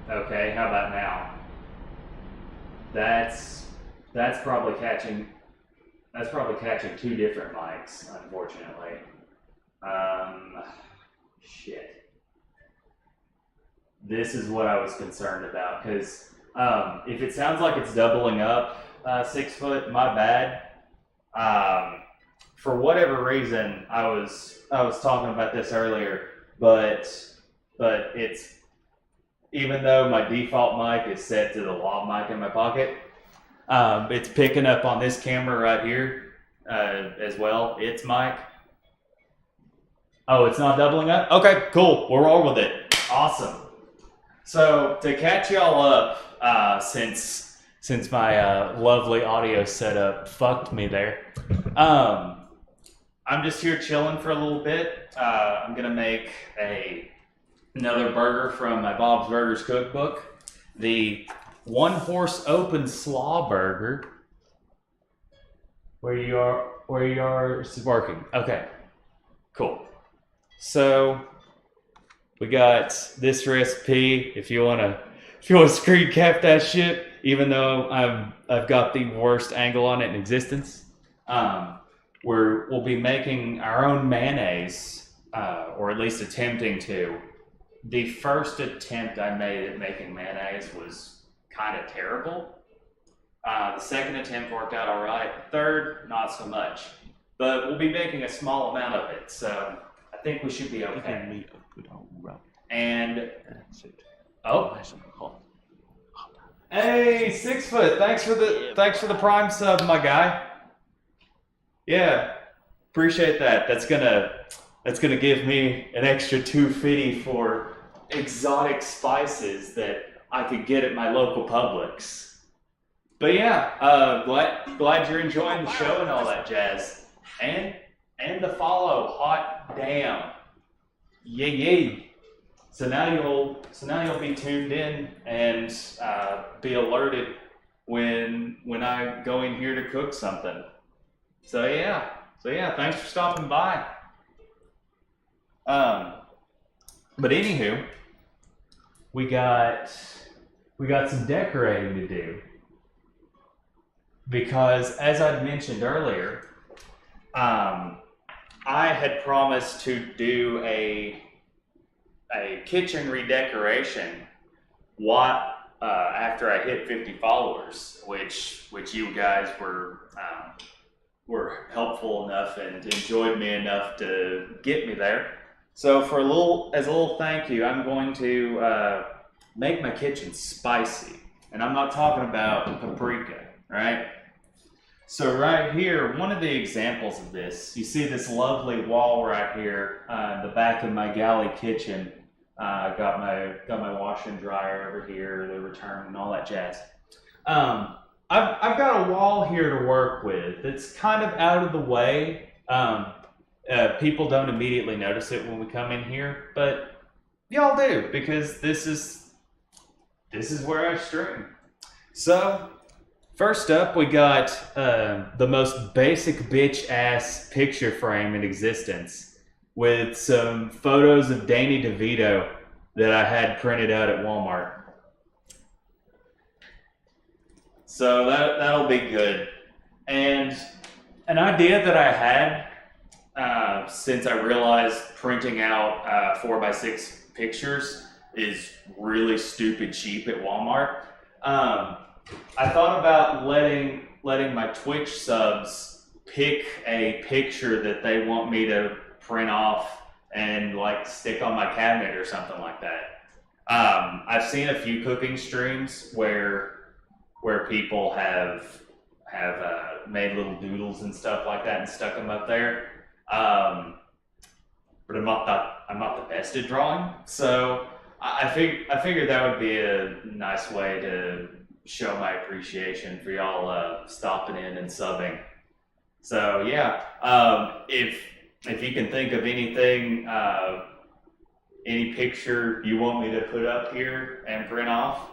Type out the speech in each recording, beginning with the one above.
Okay, how about now? That's that's probably catching two different mics, unfortunately. Um, Shit. This is what I was concerned about because if it sounds like it's doubling up 6 foot, my bad. For whatever reason, I was talking about this earlier, but it's, even though my default mic is set to the lav mic in my pocket, it's picking up on this camera right here as well. Its mic. Oh, it's not doubling up? Okay, cool. We'll roll with it. Awesome. So to catch y'all up, since my lovely audio setup fucked me there, I'm just here chilling for a little bit. I'm gonna make another burger from my Bob's Burgers cookbook, the one horse open slaw burger. Where you are is working. Okay, cool. So we got this recipe. If you wanna screen cap that shit, even though I've got the worst angle on it in existence. We'll be making our own mayonnaise, or at least attempting to. The first attempt I made at making mayonnaise was kind of terrible. The second attempt worked out all right. Third, not so much. But we'll be making a small amount of it, so I think we should be okay. And oh, hey, 6 foot! Thanks for the prime sub, my guy. Yeah, appreciate that. That's gonna give me an extra $2.50 for exotic spices that I could get at my local Publix. But yeah, glad you're enjoying the show and all that jazz. And the follow, hot damn, yay. So now you'll be tuned in and be alerted when I go in here to cook something. So yeah, thanks for stopping by. But anywho, we got some decorating to do because, as I'd mentioned earlier, I had promised to do a kitchen redecoration after I hit 50 followers, which you guys were were helpful enough and enjoyed me enough to get me there. So for as a little thank you, I'm going to make my kitchen spicy. And I'm not talking about paprika, right? So right here, one of the examples of this, you see this lovely wall right here, the back of my galley kitchen. Got my washer and dryer over here, the return and all that jazz. I've got a wall here to work with that's kind of out of the way. People don't immediately notice it when we come in here, but y'all do, because this is where I stream. So first up, we got the most basic bitch ass picture frame in existence with some photos of Danny DeVito that I had printed out at Walmart. So that'll be good. And an idea that I had since I realized printing out 4x6 pictures is really stupid cheap at Walmart. I thought about letting my Twitch subs pick a picture that they want me to print off and like stick on my cabinet or something like that. I've seen a few cooking streams where people have made little doodles and stuff like that and stuck them up there. But I'm not the best at drawing, so I figured that would be a nice way to show my appreciation for y'all stopping in and subbing. So yeah, if you can think of anything, any picture you want me to put up here and print off,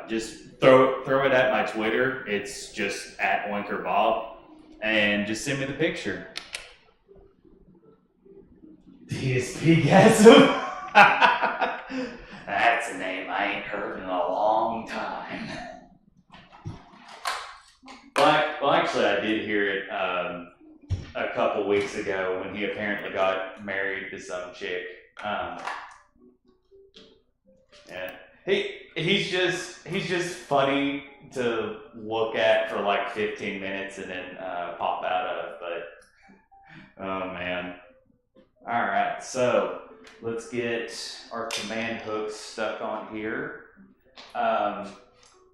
just throw it at my Twitter. It's just at Oinker Bob, and just send me the picture. DSP-gasm. That's a name I ain't heard in a long time. Well, actually, I did hear it a couple weeks ago when he apparently got married to some chick. Yeah, he's just funny to look at for like 15 minutes and then pop out of. But oh man. All right, so let's get our command hooks stuck on here.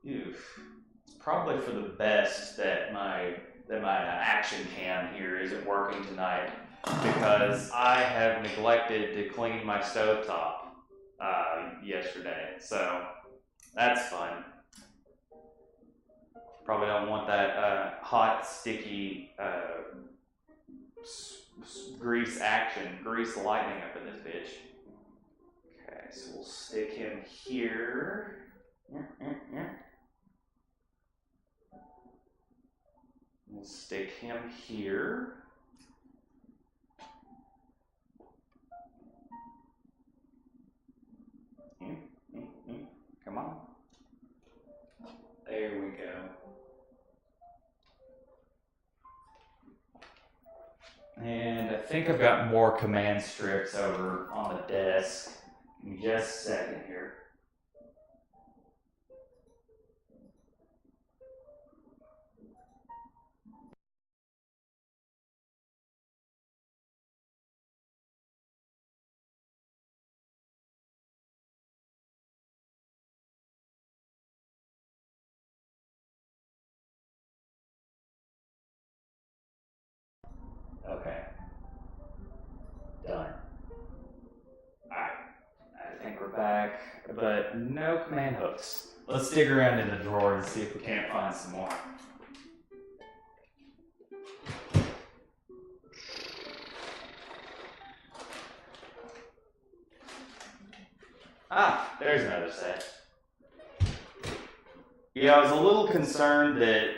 It's probably for the best that my action cam here isn't working tonight, because I have neglected to clean my stovetop yesterday, so that's fun. Probably don't want that hot, sticky grease lightning up in this bitch. Okay, so we'll stick him here. We'll stick him here. Come on. There we go. And I think I've got more command strips over on the desk. Give me just a second here. Okay. Done. Alright. I think we're back, but no command hooks. Let's dig around in the drawer and see if we can't find some more. Ah, there's another set. Yeah, I was a little concerned that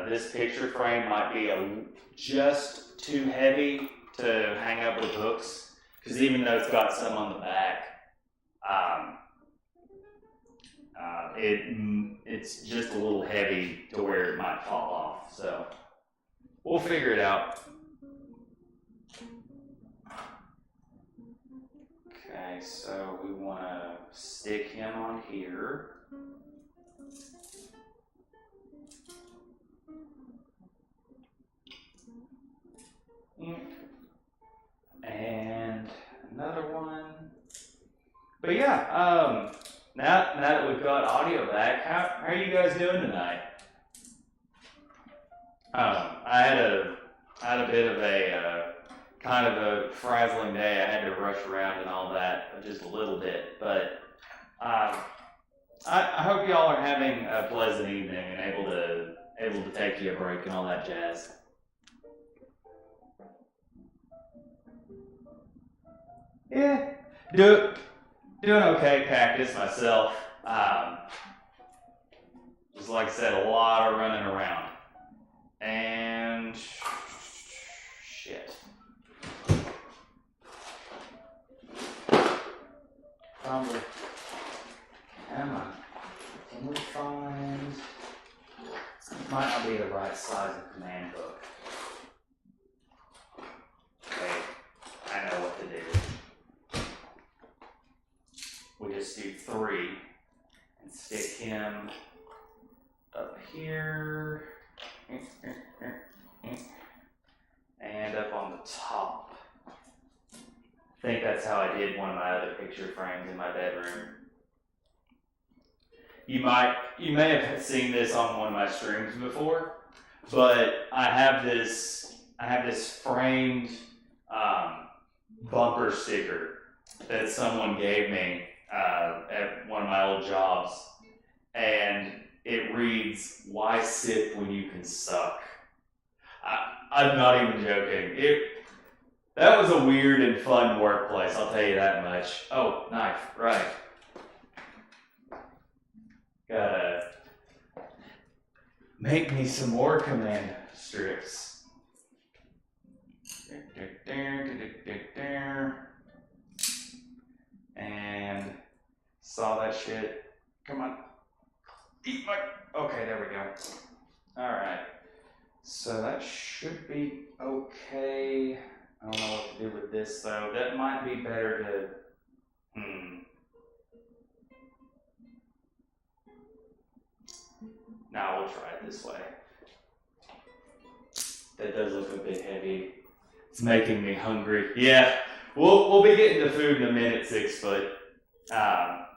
this picture frame might be just too heavy to hang up with hooks, because even though it's got some on the back, it's just a little heavy to where it might fall off. So we'll figure it out. Okay, so we want to stick him on here. another one. But yeah, now that we've got audio back, how are you guys doing tonight? I had a bit of a kind of a frazzling day. I had to rush around and all that just a little bit, but I hope y'all are having a pleasant evening and able to take you a break and all that jazz. Yeah, doing okay, Cactus, myself. Just like I said, a lot of running around. And shit. Probably. Come on. Can we find... Might not be the right size of command book. Okay, I know what to do. We just do 3 and stick him up here and up on the top. I think that's how I did one of my other picture frames in my bedroom. You may have seen this on one of my streams before, but I have this framed bumper sticker that someone gave me at one of my old jobs, and it reads, "Why sip when you can suck?" I'm not even joking. That was a weird and fun workplace, I'll tell you that much. Oh, knife, right. Gotta make me some more command strips. And saw that shit. Come on. Eat my... Okay, there we go. Alright. So that should be okay. I don't know what to do with this though. That might be better to... Now we'll try it this way. That does look a bit heavy. It's making me hungry. Yeah, we'll be getting to food in a minute, 6 foot.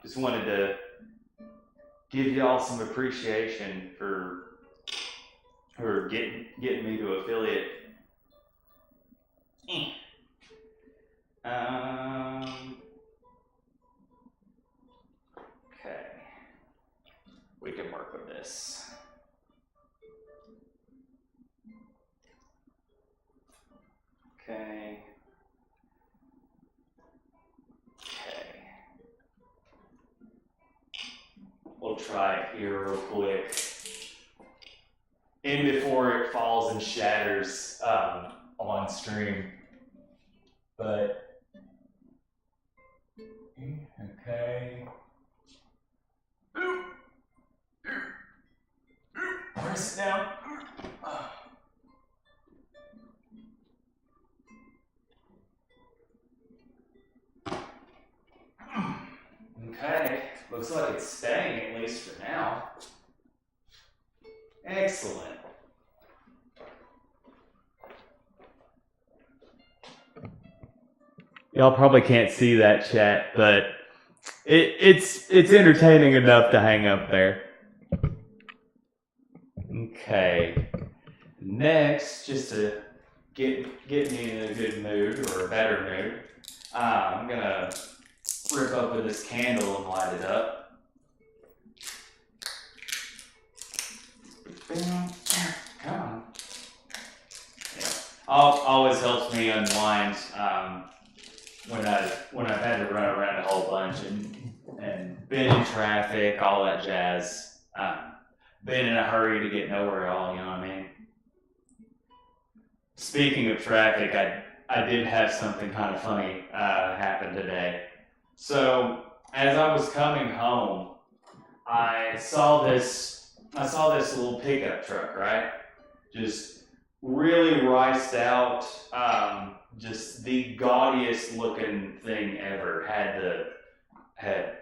Just wanted to give y'all some appreciation for getting me to affiliate. Okay, we can work with this. Okay. We'll try it here real quick. In before it falls and shatters on stream. But, okay. Press it down. Okay, looks like it's staying at least for now. Excellent. Y'all probably can't see that chat, but it's entertaining enough to hang up there. Okay. Next, just to get me in a good mood or a better mood, I'm gonna rip open this candle and light it up. Come on. Yeah. Always helps me unwind when I've had to run around a whole bunch and been in traffic, all that jazz. Been in a hurry to get nowhere at all, you know what I mean? Speaking of traffic, I did have something kind of funny happen today. So as I was coming home, I saw this little pickup truck, right? Just really riced out, just the gaudiest looking thing ever. Had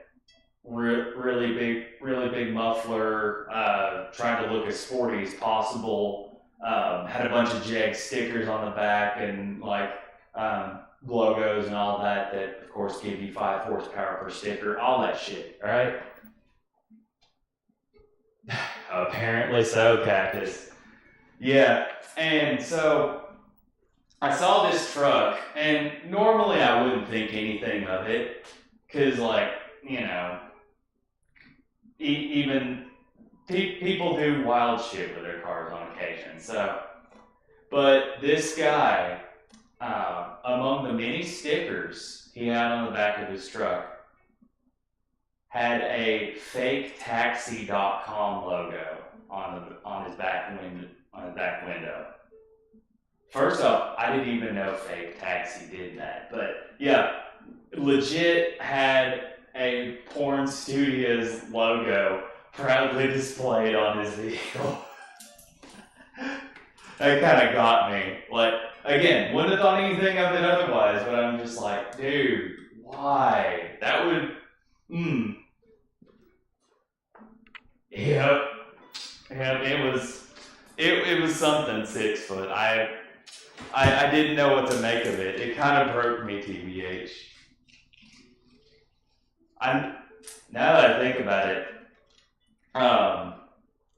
really big muffler, trying to look as sporty as possible. Had a bunch of Jag stickers on the back and logos and all that of course give you 5 horsepower per sticker, all that shit, all right? Apparently so, Cactus. Yeah, and so I saw this truck, and normally I wouldn't think anything of it, because, like, you know, even people do wild shit with their cars on occasion. So, but this guy, among the many stickers he had on the back of his truck, had a fake taxi.com logo on his back window. First off, I didn't even know Fake Taxi did that, but yeah, legit had a porn studio's logo proudly displayed on his vehicle. That kind of got me. Like, again, wouldn't have thought anything of it otherwise, but I'm just like, dude, why? That would, Yep, it was something 6 foot. I didn't know what to make of it. It kind of broke me, TBH. Now that I think about it,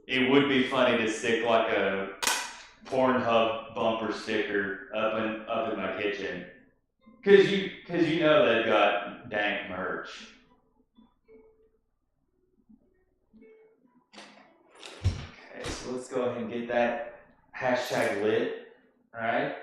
it would be funny to stick like a Pornhub bumper sticker up in my kitchen, cause you know they've got dank merch. Okay, so let's go ahead and get that hashtag lit. All right.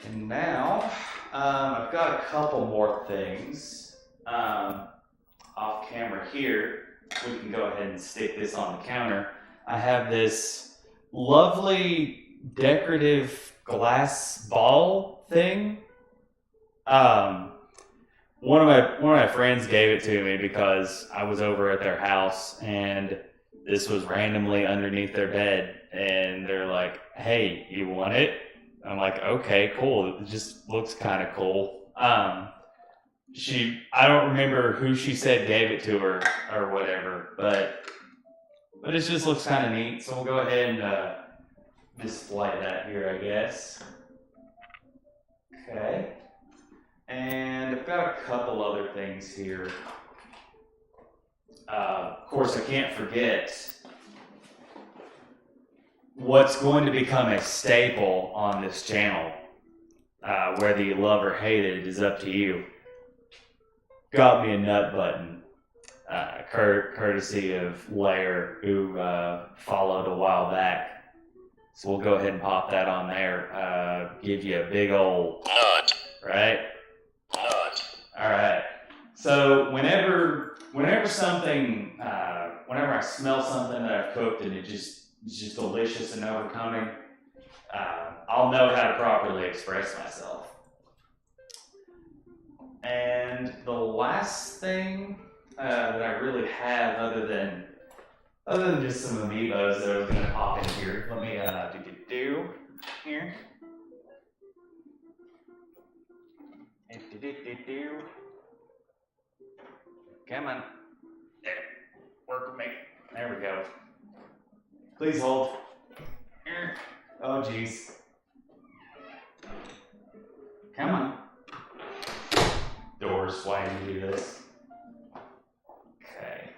And now I've got a couple more things off camera here. We can go ahead and stick this on the counter. I have this lovely decorative glass ball thing. One of my friends gave it to me because I was over at their house and this was randomly underneath their bed, and they're like, "Hey, you want it?" I'm like, "Okay, cool. It just looks kind of cool." I don't remember who she said gave it to her or whatever, but it just looks kind of neat. So we'll go ahead and display that here, I guess. Okay. And I've got a couple other things here. Of course, I can't forget what's going to become a staple on this channel. Whether you love or hate it is up to you. Got me a nut button, courtesy of Lair, who followed a while back. So we'll go ahead and pop that on there. Give you a big old nut, right? All right. So whenever something, whenever I smell something that I've cooked and it's just delicious and overcoming, I'll know how to properly express myself. And the last thing that I really have, other than just some amiibos that I was gonna pop in here, let me do here. Come on. There. Work with me. There we go. Please hold. Oh, jeez. Come on. Doors, why do you do this? Okay.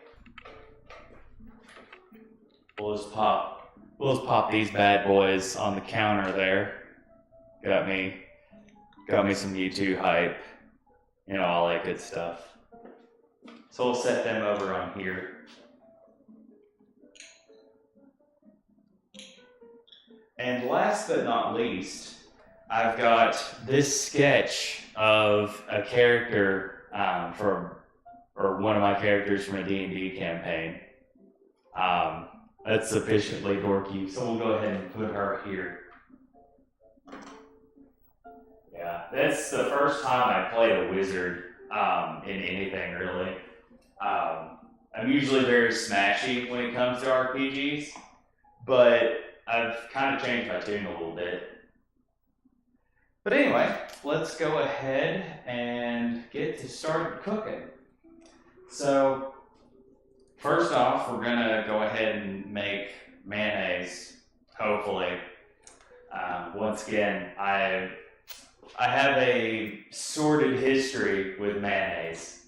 We'll just pop these bad boys on the counter there. Got me some U2 hype. You know, all that good stuff. So we'll set them over on here. And last but not least, I've got this sketch of a character or one of my characters from a D&D campaign. That's sufficiently dorky, so we'll go ahead and put her here. Yeah, that's the first time I played a wizard in anything, really. I'm usually very smashy when it comes to RPGs, but I've kind of changed my tune a little bit. But anyway, let's go ahead and get to start cooking. So, first off, we're gonna go ahead and make mayonnaise hopefully. Once again, I have a sordid history with mayonnaise.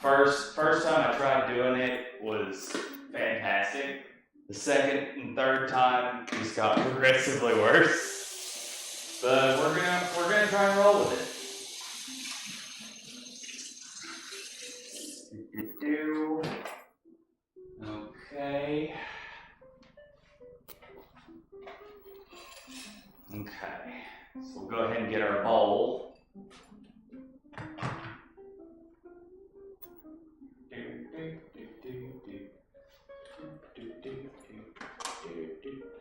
First time I tried doing it was fantastic. The second and third time just got progressively worse. But we're gonna try and roll with it. Okay. Okay. So we'll go ahead and get our bowl.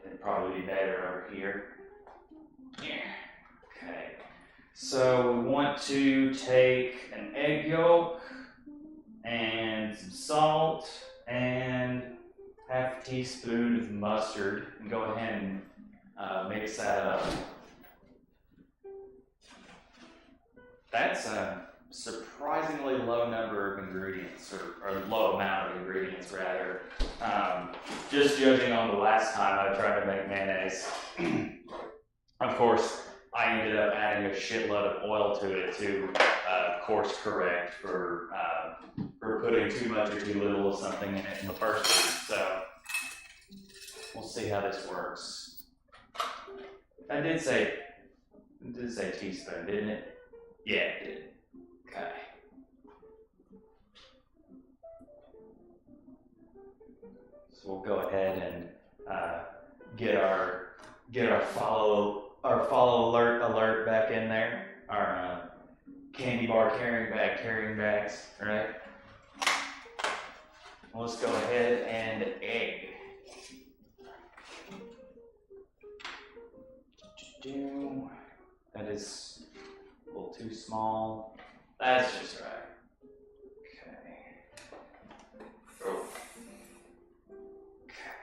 It'd probably be better over here. Yeah. Okay. So we want to take an egg yolk and some salt and half a teaspoon of mustard and go ahead and mix that up. That's a surprisingly low number of ingredients, or low amount of ingredients rather. Just judging on the last time I tried to make mayonnaise. Of course, I ended up adding a shitload of oil to it to course correct for putting too much or too little of something in it in the first place. So we'll see how this works. I did say teaspoon, didn't it? Yeah, it did. Okay. So we'll go ahead and get our follow alert back in there. Our candy bar carrying bags, right? Let's go ahead and egg. That is a little too small. That's just right. Okay. Oh. Okay.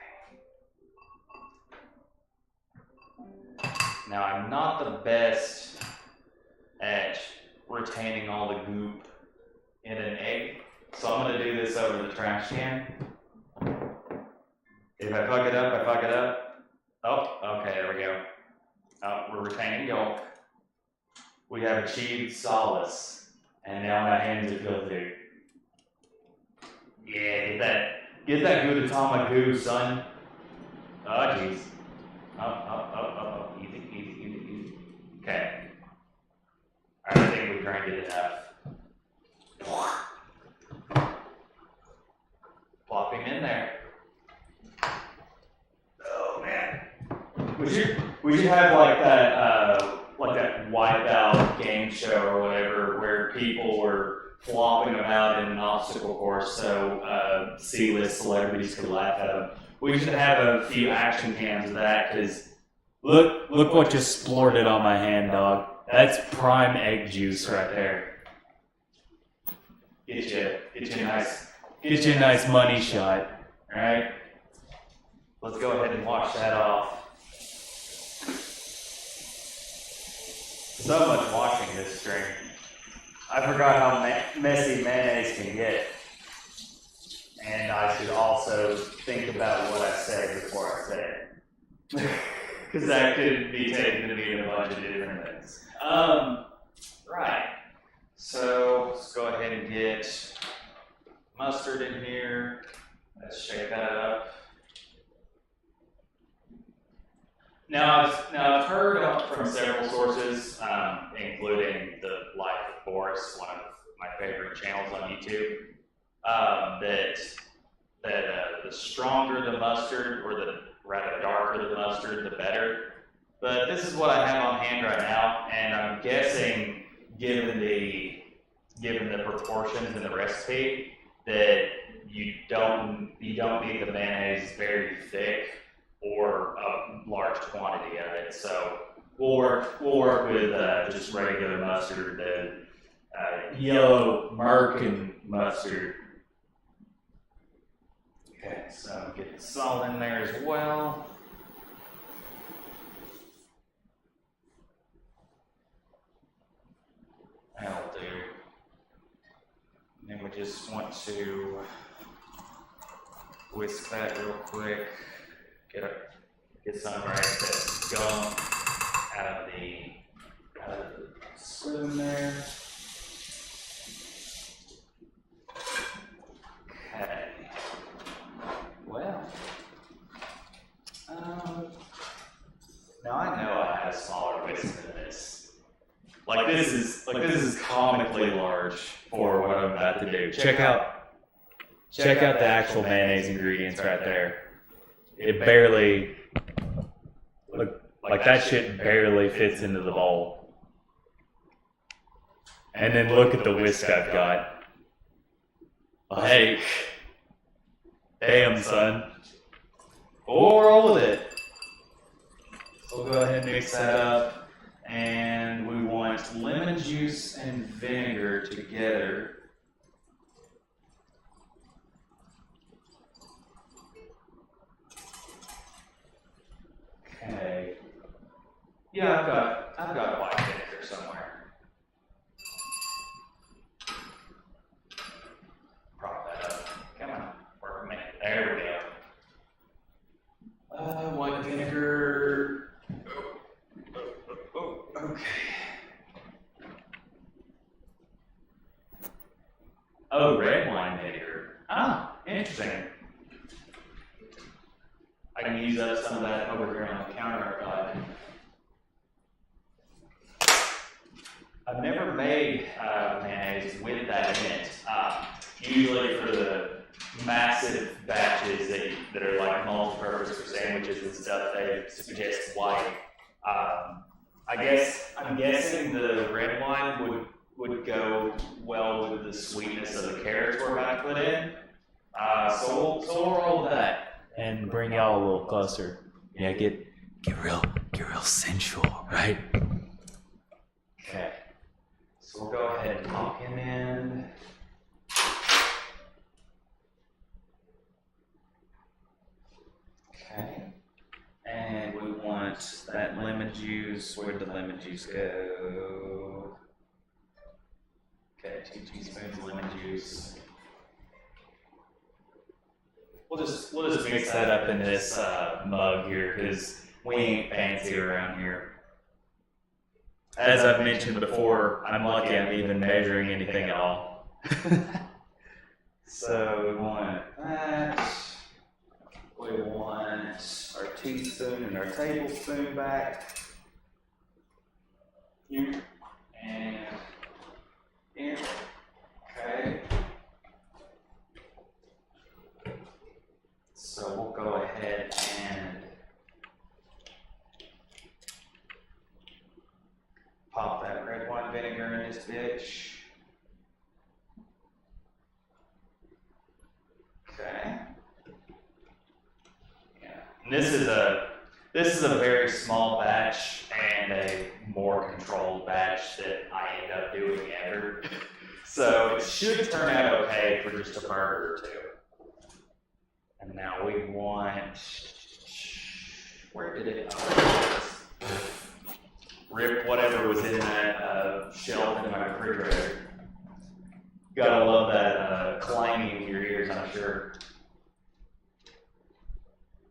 Now I'm not the best at retaining all the goop in an egg, so I'm going to do this over the trash can. If I fuck it up, I fuck it up. Oh, okay, there we go. Oh, we're retaining yolk. We have achieved solace, and now my hands are filthy. Yeah, get that gudetama goo, son. Oh, jeez. Oh, easy. Okay. I think we drank it enough. Plop him in there. Oh man. We should have like that wipeout game show or whatever where people were flopping about in an obstacle course so C-list celebrities could laugh at them. We should have a few action cams of that because look what just splorted on my hand, dog. That's prime egg juice right there. Get you a nice money shot. All right. Let's go ahead and wash that off. So much washing this string. I forgot how messy mayonnaise can get. And I should also think about what I said before I said it. Because that could be taken to mean a bunch of different things. Right. So let's go ahead and get mustard in here. Let's shake that up. Now I've heard from several sources, including the Life of Boris, one of my favorite channels on YouTube, that the stronger the mustard, or the rather darker the mustard, the better. But this is what I have on hand right now, and I'm guessing, given the proportions in the recipe, that you don't need the mayonnaise very thick or a large quantity of it. So we'll work with just regular mustard, the yellow merkin mustard. Okay, so get the salt in there as well. That'll do. And then we just want to whisk that real quick. Get some right that gunk out of the spoon there. Okay. Well, now I know I have a smaller whisk than this. Like this is comically large for what I'm about to do. Check out the actual mayonnaise ingredients right there. It barely, look, like that shit barely fits into the bowl. And then look at the whisk I've got. Like, damn, son. We'll roll with it. We'll go ahead and mix that up. And we want lemon juice and vinegar together. Okay. Yeah, I've got white vinegar somewhere. Prop that up. Come on, work a minute. There we go. White vinegar. Okay. Oh, red wine vinegar. Ah, interesting. I can use up some of that over here on the counter. I've never made mayonnaise with that in it. Usually for the massive batches that are like multi-purpose for sandwiches and stuff, they suggest white. I'm guessing the red wine would go well with the sweetness of the carrots we're about to put in. So we'll roll with that. And bring y'all a little closer. Yeah, get real sensual, right? Okay. So we'll go ahead and pop him in. Okay. And we want that lemon juice. Where'd the lemon juice go? Okay, 2 teaspoons of lemon juice. We'll just mix that up in this mug here because we ain't fancy around here. As I've mentioned before, I'm lucky I'm even measuring anything at all. So we want that. We want our teaspoon and our tablespoon back. Here and here. Okay. So we'll go ahead and pop that red wine vinegar in this bitch. Okay. Yeah. And this is a very small batch and a more controlled batch that I end up doing ever. So it should turn out okay for just a burger or two. And now we want, where did it go? Rip whatever was in that shelf in my refrigerator. Gotta love that clanging in your ears, I'm sure.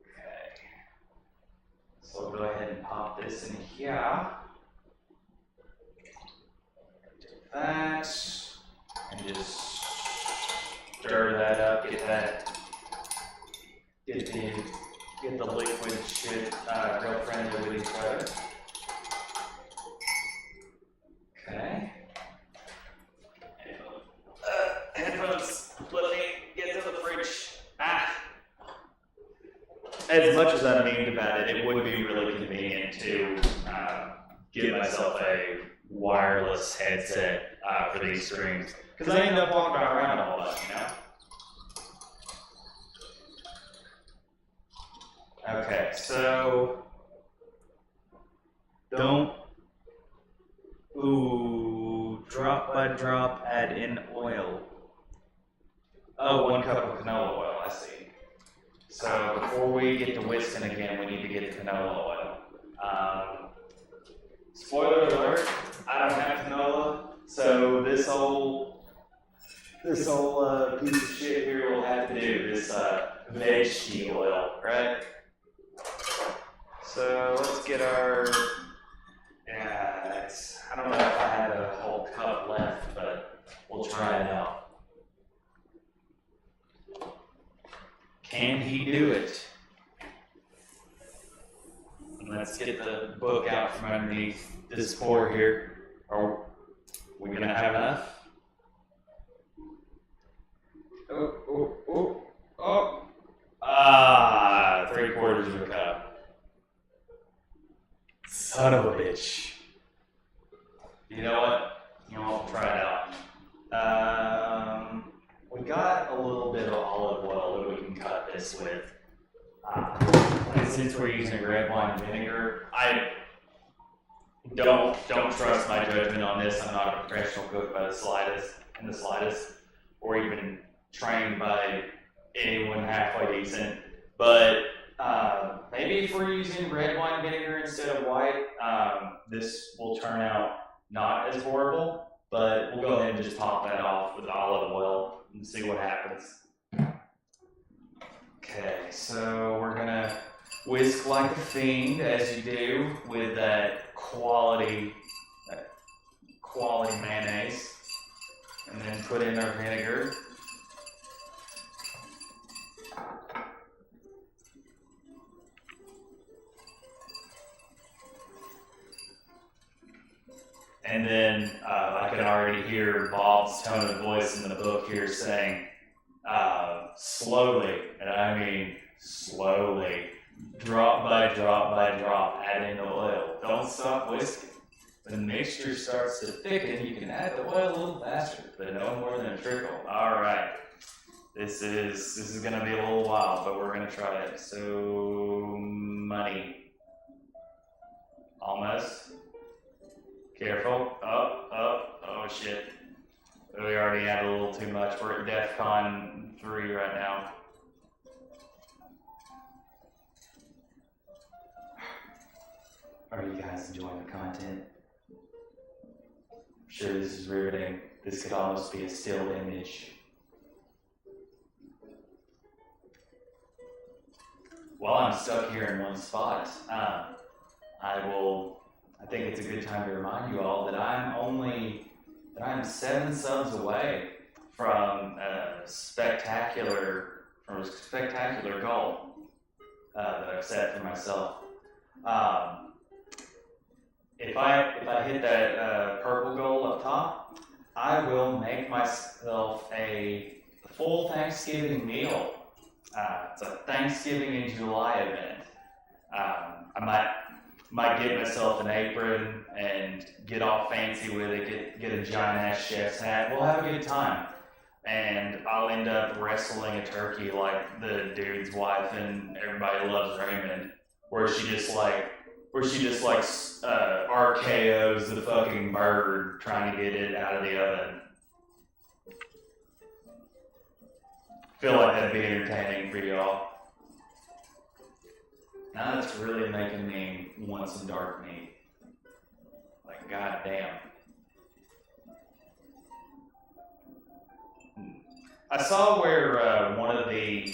Okay. So we'll go ahead and pop this in here. Take that. And just stir that up, get the liquid shit real friendly with each other. Okay. Headphones, let me get to the fridge. As much as I'm mean about it, it would be really convenient to give myself a wireless headset for these streams. Because I end up walking around a whole lot, you know? Okay, so don't drop by drop add in oil. Oh, 1 cup of canola oil, I see. So before we get to whisking again, we need to get the canola oil. Spoiler alert, I don't have canola, so this whole piece of shit here will have to do this veggie oil, right? So let's get our. I don't know if I have a whole cup left, but we'll try it out. Can he do it? Let's get the book out from underneath this pour here. Are we gonna have enough? Oh. Ah, 3/4 of a cup. Son of a bitch. You know what? We'll try it out. We got a little bit of olive oil that we can cut this with. And since we're using red wine vinegar, I don't trust my judgment on this. I'm not a professional cook by the slightest, or even trained by anyone halfway decent. But maybe if we're using red wine vinegar instead of white, this will turn out not as horrible. But we'll go ahead and just top that off with olive oil and see what happens. Okay, so we're gonna whisk like a fiend, as you do with that quality mayonnaise, and then put in our vinegar. And then I can already hear Bob's tone of voice in the book here saying, slowly, and I mean slowly, drop by drop, add in the oil. Don't stop whisking. When the mixture starts to thicken, you can add the oil a little faster, but no more than a trickle. All right. This is going to be a little while, but we're going to try it. So, money. Almost. Careful. Oh shit. We already had a little too much. We're at DEFCON 3 right now. Are you guys enjoying the content? I'm sure this is riveting. This could almost be a still image. While I'm stuck here in one spot, I think it's a good time to remind you all that I'm 7 subs away from a spectacular goal that I've set for myself. If I hit that purple goal up top, I will make myself a full Thanksgiving meal. It's a Thanksgiving in July event. I might get myself an apron and get all fancy with it, get a giant ass chef's hat. We'll have a good time. And I'll end up wrestling a turkey like the dude's wife and Everybody Loves Raymond, where she just RKO's the fucking bird trying to get it out of the oven. Feel like that'd be entertaining for y'all. Now that's really making me want some dark meat. Like, goddamn. I saw where one of the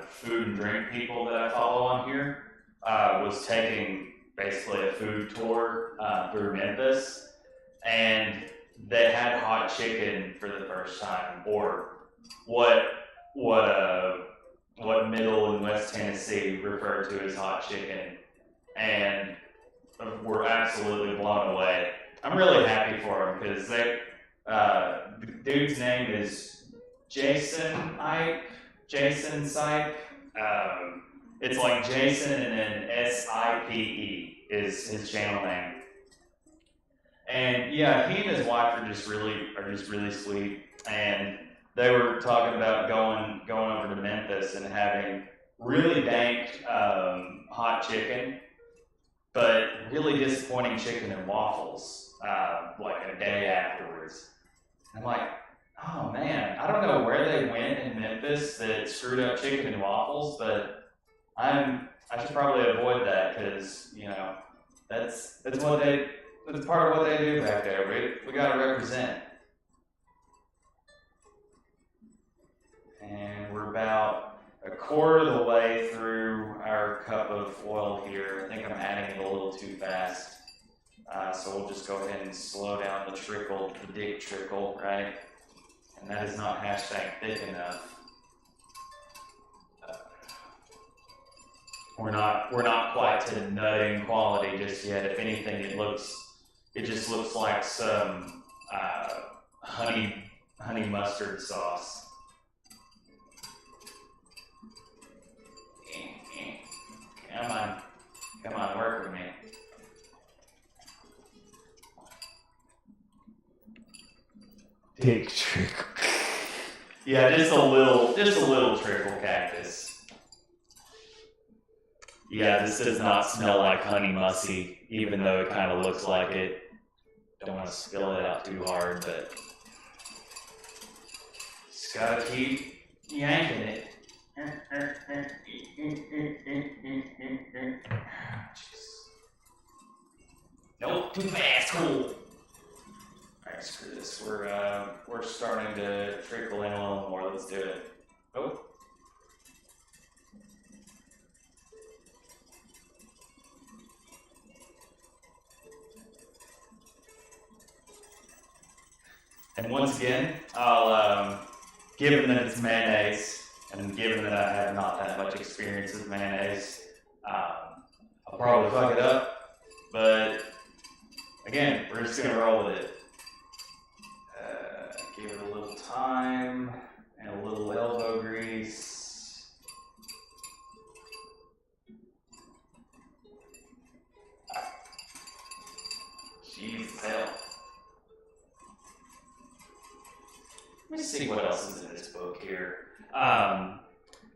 food and drink people that I follow on here was taking basically a food tour through Memphis, and they had hot chicken for the first time, or what Middle and West Tennessee refer to as hot chicken, and were absolutely blown away. I'm really happy for them because the dude's name is Jason Sipe. It's like Jason and then SIPE is his channel name. And yeah, he and his wife are just really sweet. And they were talking about going over to Memphis and having really dank hot chicken, but really disappointing chicken and waffles like a day afterwards. I'm like, oh man, I don't know where they went in Memphis that screwed up chicken and waffles, but I should probably avoid that because that's part of what they do back there. We got to represent. And we're about a quarter of the way through our adding it a little too fast. So we'll just go ahead and slow down the trickle, the dick trickle, right? And that is not hashtag thick enough. We're not quite to nutting quality just yet. If anything, it just looks like some honey mustard sauce. Come on, work with me. Dick trickle. Yeah, just a little trickle cactus. Yeah, this does not smell like honey mussy, even though it kind of looks like it. Don't want to spill it out too hard, but just gotta keep yanking it. Nope, too fast, cool. Alright, screw this. We're starting to trickle in a little more. Let's do it. Oh. And once again, I'll, given that it's mayonnaise, and given that I have not that much experience with mayonnaise, I'll probably fuck it up, but again, we're just gonna roll with it. Give it a little time, and a little elbow grease. Jesus hell. Let me see what else is in this book here.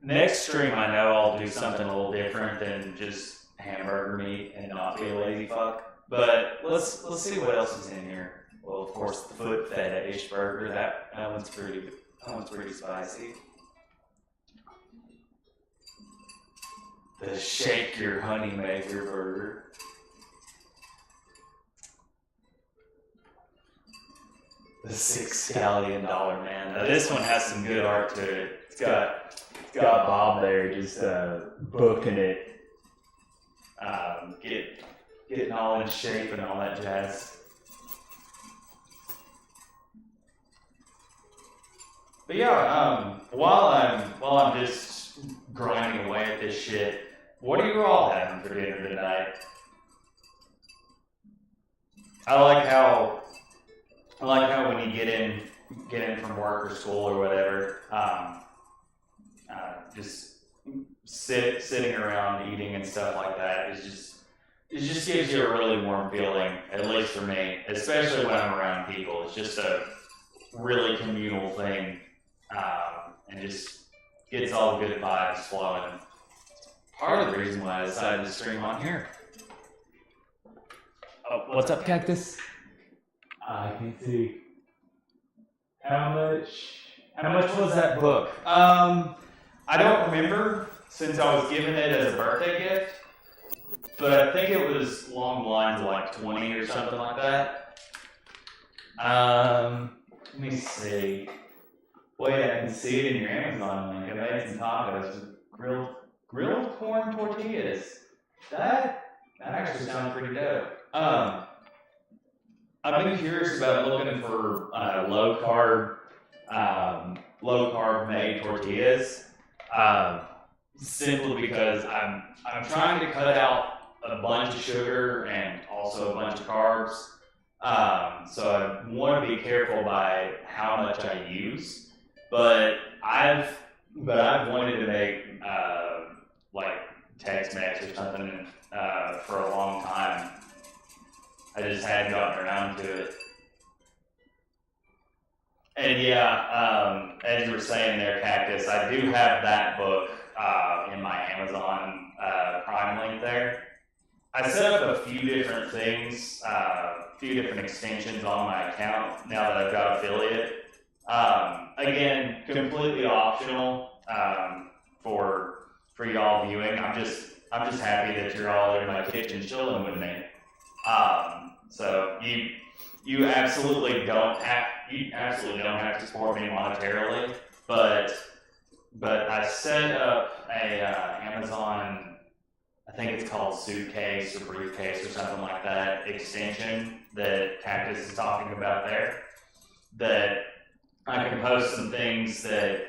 Next stream, I know I'll do something a little different than just hamburger meat and not be a lazy fuck. But let's see what else is in here. Well, of course, the foot fetish burger. That one's pretty spicy. The shake your honey maker burger. The $6 scallion man. Now this one has some good art to it. It's got Bob there just booking it, getting all in shape and all that jazz. But yeah, while I'm just grinding away at this shit, what are you all having for dinner tonight? I like how when you get in from work or school or whatever, just sitting around eating and stuff like that it just gives you a really warm feeling, at least for me, especially when I'm around people. It's just a really communal thing, and just gets all the good vibes flowing. Part of the reason why I decided to stream on here. Oh, what's up, Cactus? I can see. How much was that book? I don't remember, since I was given it as a birthday gift, but I think it was along the lines of like 20 or something like that. Let me see. Wait, I can see it in your Amazon link. I made some tacos with grilled corn tortillas. That actually sounds pretty dope. I've been curious about looking for low carb made tortillas, simply because I'm trying to cut out a bunch of sugar and also a bunch of carbs. So I want to be careful by how much I use, but I've wanted to make like Tex-Mex or something for a long time. I just hadn't gotten around to it. And yeah, as you were saying there, Cactus, I do have that book in my Amazon Prime link there. I set up a few different things, a few different extensions on my account now that I've got affiliate. Again, completely optional for y'all viewing. I'm just happy that you're all in my kitchen chilling with me. So you absolutely don't have to support me monetarily, but I set up a Amazon, I think it's called suitcase or briefcase or something like that, extension that Cactus is talking about there, that I can post some things that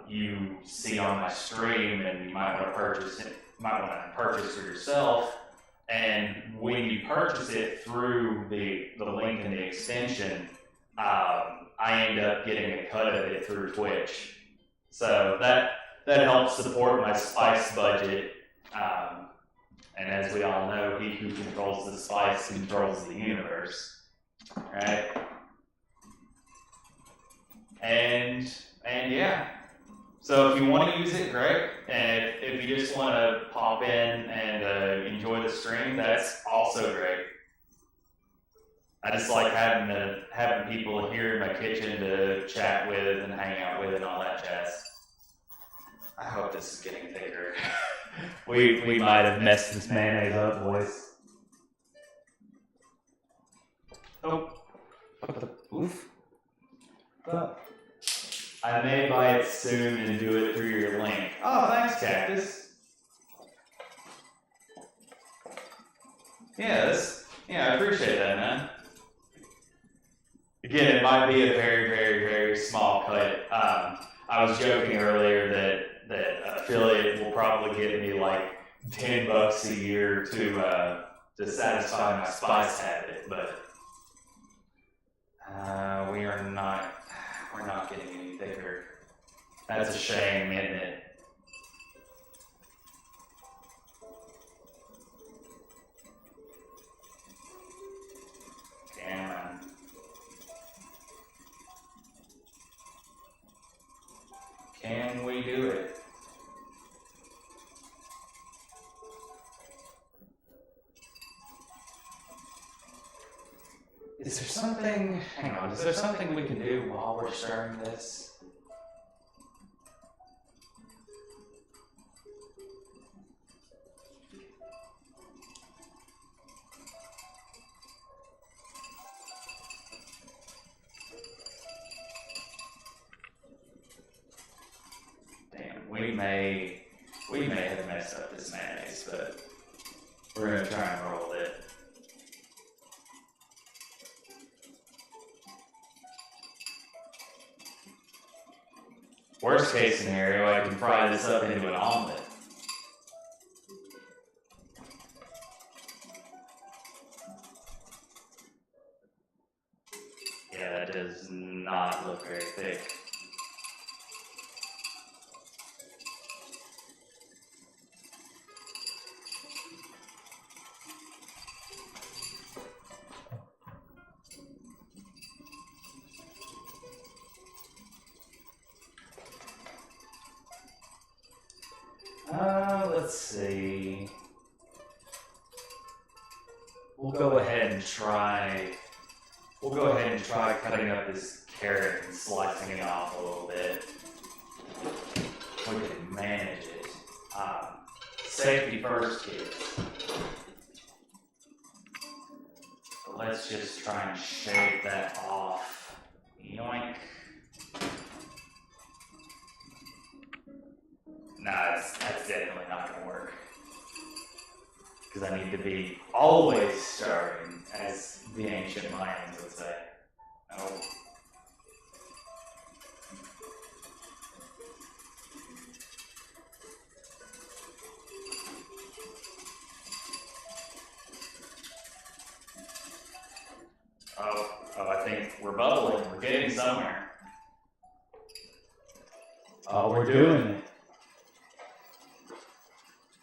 you see on my stream and you might want to purchase for yourself. And when you purchase it through the link in the extension, I end up getting a cut of it through Twitch. So that helps support my spice budget. And as we all know, he who controls the spice controls the universe, right? And yeah. So if you want to use it, great. And if you just want to pop in and enjoy the stream, that's also great. I just like having people here in my kitchen to chat with and hang out with and all that jazz. I hope this is getting thicker. we might have messed this mayonnaise up, boys. Oh. Oof. Oh. I may buy it soon and do it through your link. Oh, thanks, Cactus. Yeah, I appreciate that, man. Again, it might be a very, very, very small cut. I was joking earlier that affiliate will probably get me like $10 a year to satisfy my spice habit, but we're not getting any thicker. That's a shame, isn't it? Cameron. Can we do it? Is there something, hang on, is there something we can do while we're stirring this? Damn, we may have messed up this mayonnaise, but we're gonna try and roll it. Worst case scenario, I can fry this up into an omelet. Yeah, that does not look very thick. Let's see. We'll go ahead and try cutting up this carrot and slicing it off a little bit. We can manage it. Safety first, kids. So let's just try and shave that off. Yoink. Nah, that's definitely not going to work. Because I need to be always stirring, as the ancient Mayans would say. Oh. Oh, I think we're bubbling. We're getting somewhere. Oh, we're doing it.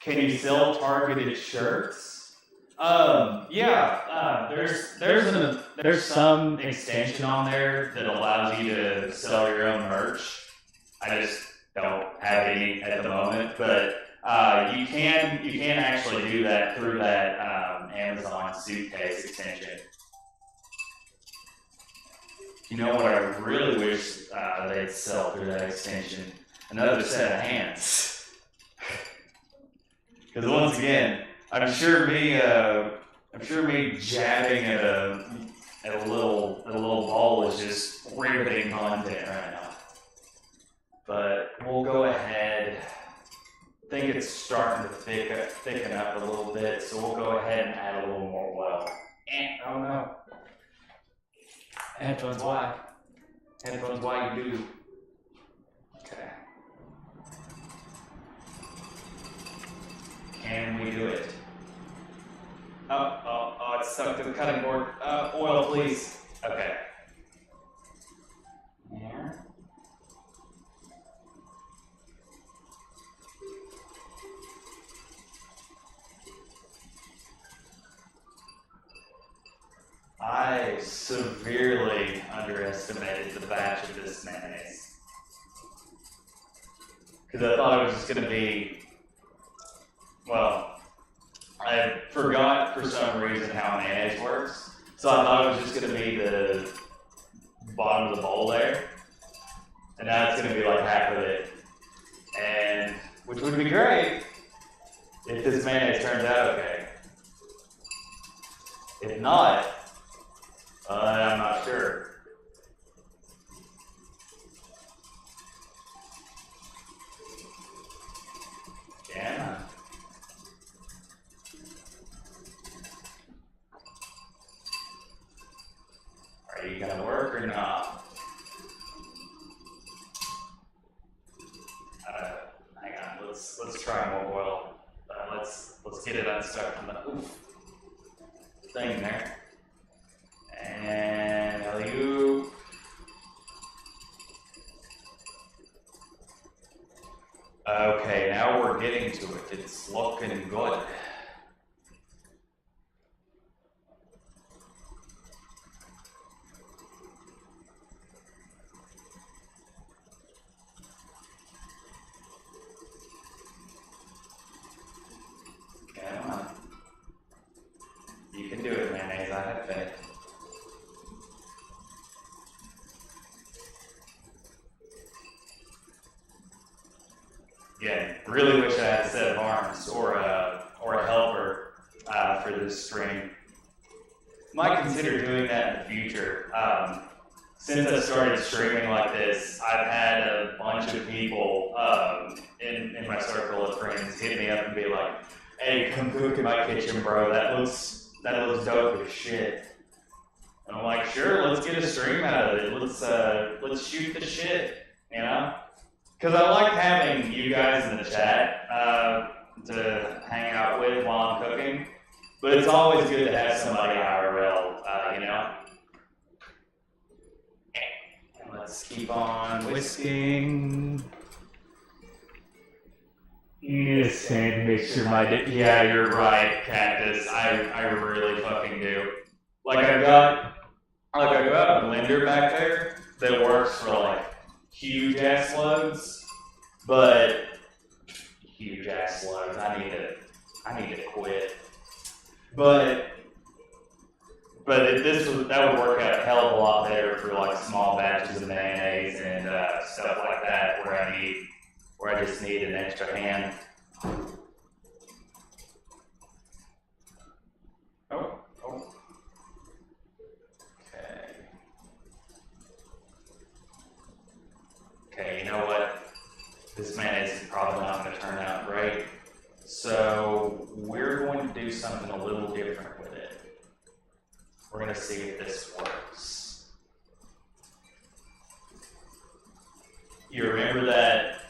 Can you sell targeted shirts? Yeah. There's some extension on there that allows you to sell your own merch. I just don't have any at the moment, but you can actually do that through that Amazon suitcase extension. You know what I really wish they'd sell through that extension? Another set of hands. Because once again, I'm sure me jabbing at a little ball is just riveting content right now. But we'll go ahead. I think it's starting to thicken up a little bit, so we'll go ahead and add a little more oil. Oh no. Headphones, why? Headphones, why you do? Okay. Can we do it? Oh, it's stuck to the cutting board. Oil, please. Okay. There. I severely underestimated the batch of this mayonnaise. Because I thought it was just going to be, well, I forgot for some reason how mayonnaise works. So I thought it was just going to be the bottom of the bowl there. And now it's going to be like half of it. And, which would be great if this mayonnaise turns out okay. If not, I'm not sure. Yeah. Are you gonna work or not? Hang on. Let's try more oil. Let's get it unstuck from the thing there. And alley-oop. Okay, now we're getting to it. It's looking good. Come on. You can do it, mayonnaise. I have faith. Yeah, really wish I had a set of arms or a helper for this stream. Might consider doing that in the future. Since I started streaming like this, I've had a bunch of people in my circle of friends hit me up and be like, "Hey, come cook in my kitchen, bro. That looks dope as shit." And I'm like, "Sure, let's get a stream out of it. Let's shoot the shit, you know." Because I like having you guys in the chat to hang out with while I'm cooking, but it's always good to have somebody IRL, you know? And let's keep on whisking. Yes, and make sure yeah, you're right, Cactus. I really fucking do. I've got a blender back there that works for like huge ass loads, but huge ass loads. I need to quit. But that would work out a hell of a lot better for like small batches of mayonnaise and stuff like that, where I just need an extra hand. Oh. Okay, you know what? This mayonnaise is probably not going to turn out great. So we're going to do something a little different with it. We're going to see if this works. You remember that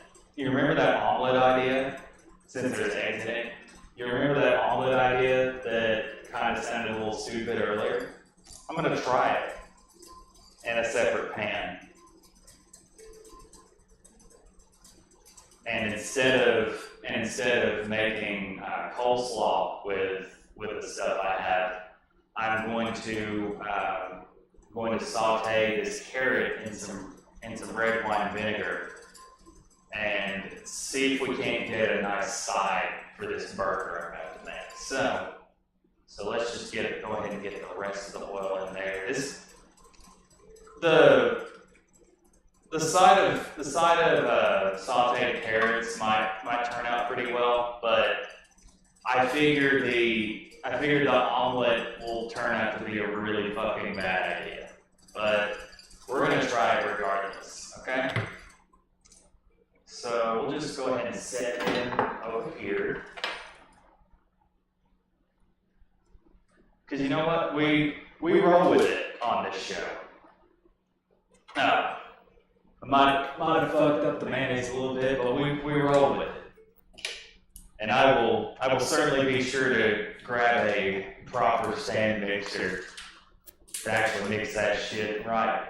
omelet idea? Since there's eggs in it. You remember that omelet idea that kind of sounded a little stupid earlier? I'm going to try it in a separate pan. And instead of making coleslaw with the stuff I have, I'm going to saute this carrot in some red wine vinegar and see if we can't get a nice side for this burger I'm about to make. So let's just go ahead and get the rest of the oil in there. The side of sauteed carrots might turn out pretty well, but I figure the omelet will turn out to be a really fucking bad idea. But we're gonna try it regardless, okay? So we'll just go ahead and set it in over here. Because you know what? We roll with it on this show. I might have fucked up the mayonnaise a little bit, but we roll with it. And I will certainly be sure to grab a proper stand mixer to actually mix that shit right.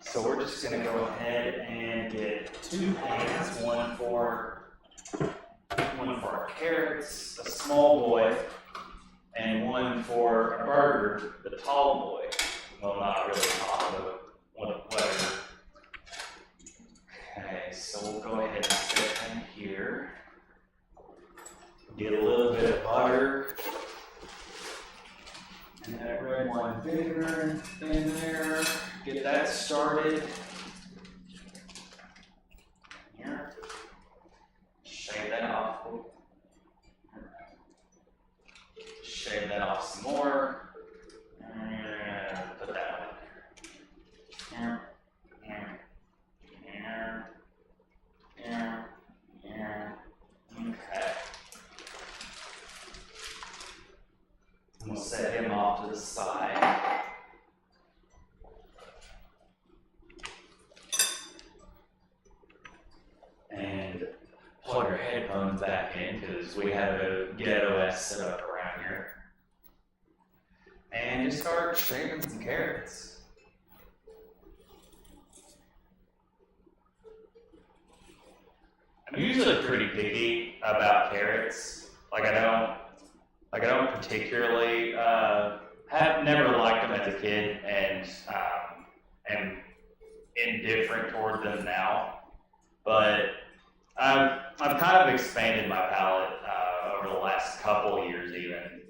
So we're just gonna go ahead and get 2 pans, one for our carrots, a small boy, and one for a burger, the tall boy. Well, not really tall, but whatever. Okay, so we'll go ahead and set them here. Get a little bit of butter. And that red wine vinegar in there. Get that started. Here. Shave that off. Shave that off some more. And put that one here. Okay. We'll set him off to the side. And plug our headphones back in because we have a ghetto ass set up around here. And just start shaving some carrots. I'm usually pretty picky about carrots. I don't particularly have never liked them as a kid, and am indifferent toward them now. But I've kind of expanded my palate over the last couple years, even.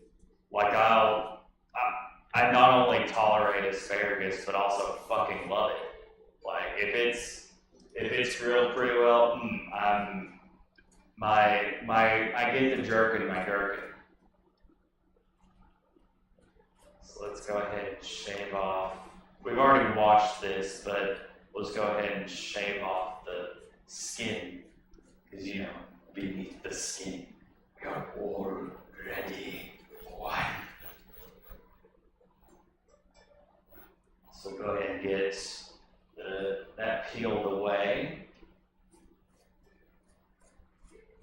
Like I not only tolerate asparagus, but also fucking love it. Like if it's grilled pretty well, I get the jerk in my gherkin. So let's go ahead and shave off. We've already washed this, but let's go ahead and shave off the skin. Because beneath the skin, we are already one. So go ahead and get that peeled away.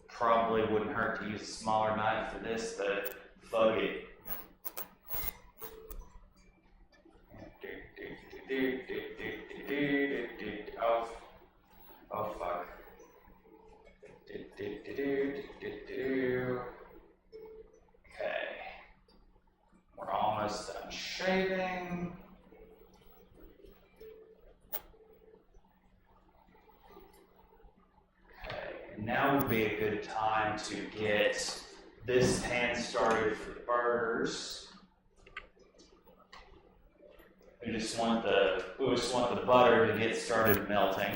Probably wouldn't hurt to use a smaller knife for this, but fuck it. Oh fuck. Okay. We're almost done shaving. Now would be a good time to get this pan started for the burgers. We just want the butter to get started melting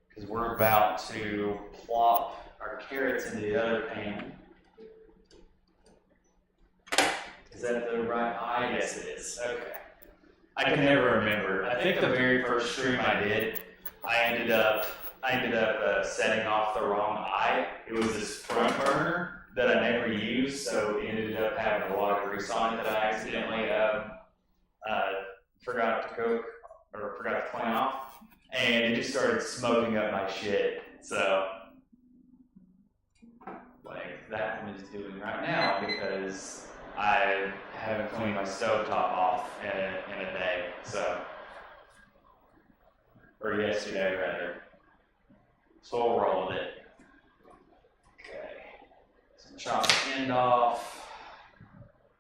because we're about to plop our carrots into the other pan. Is that the right eye? Yes, it is. Okay. I can never remember. I think the very first stream I did, I ended up setting off the wrong eye. It was this front burner that I never used, so it ended up having a lot of grease on it that I accidentally forgot to cook or forgot to clean off, and it just started smoking up my shit. So, like that one is doing right now because I haven't cleaned my stovetop off in a day. So, or yesterday rather. So we'll roll with it. Okay. So chop the end off.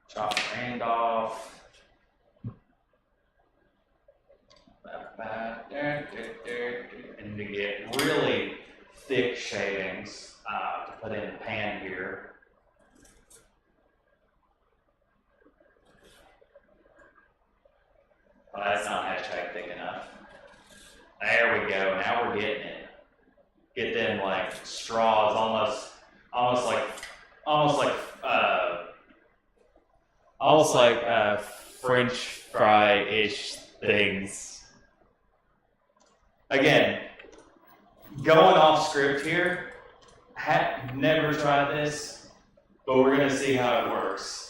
Chop the end off. And to get really thick shavings to put in the pan here. Well, that's not hashtag thick enough. There we go. Now we're getting it. Get them like straws, almost like French fry-ish things. Again, going off script here. Never tried this, but we're gonna see how it works.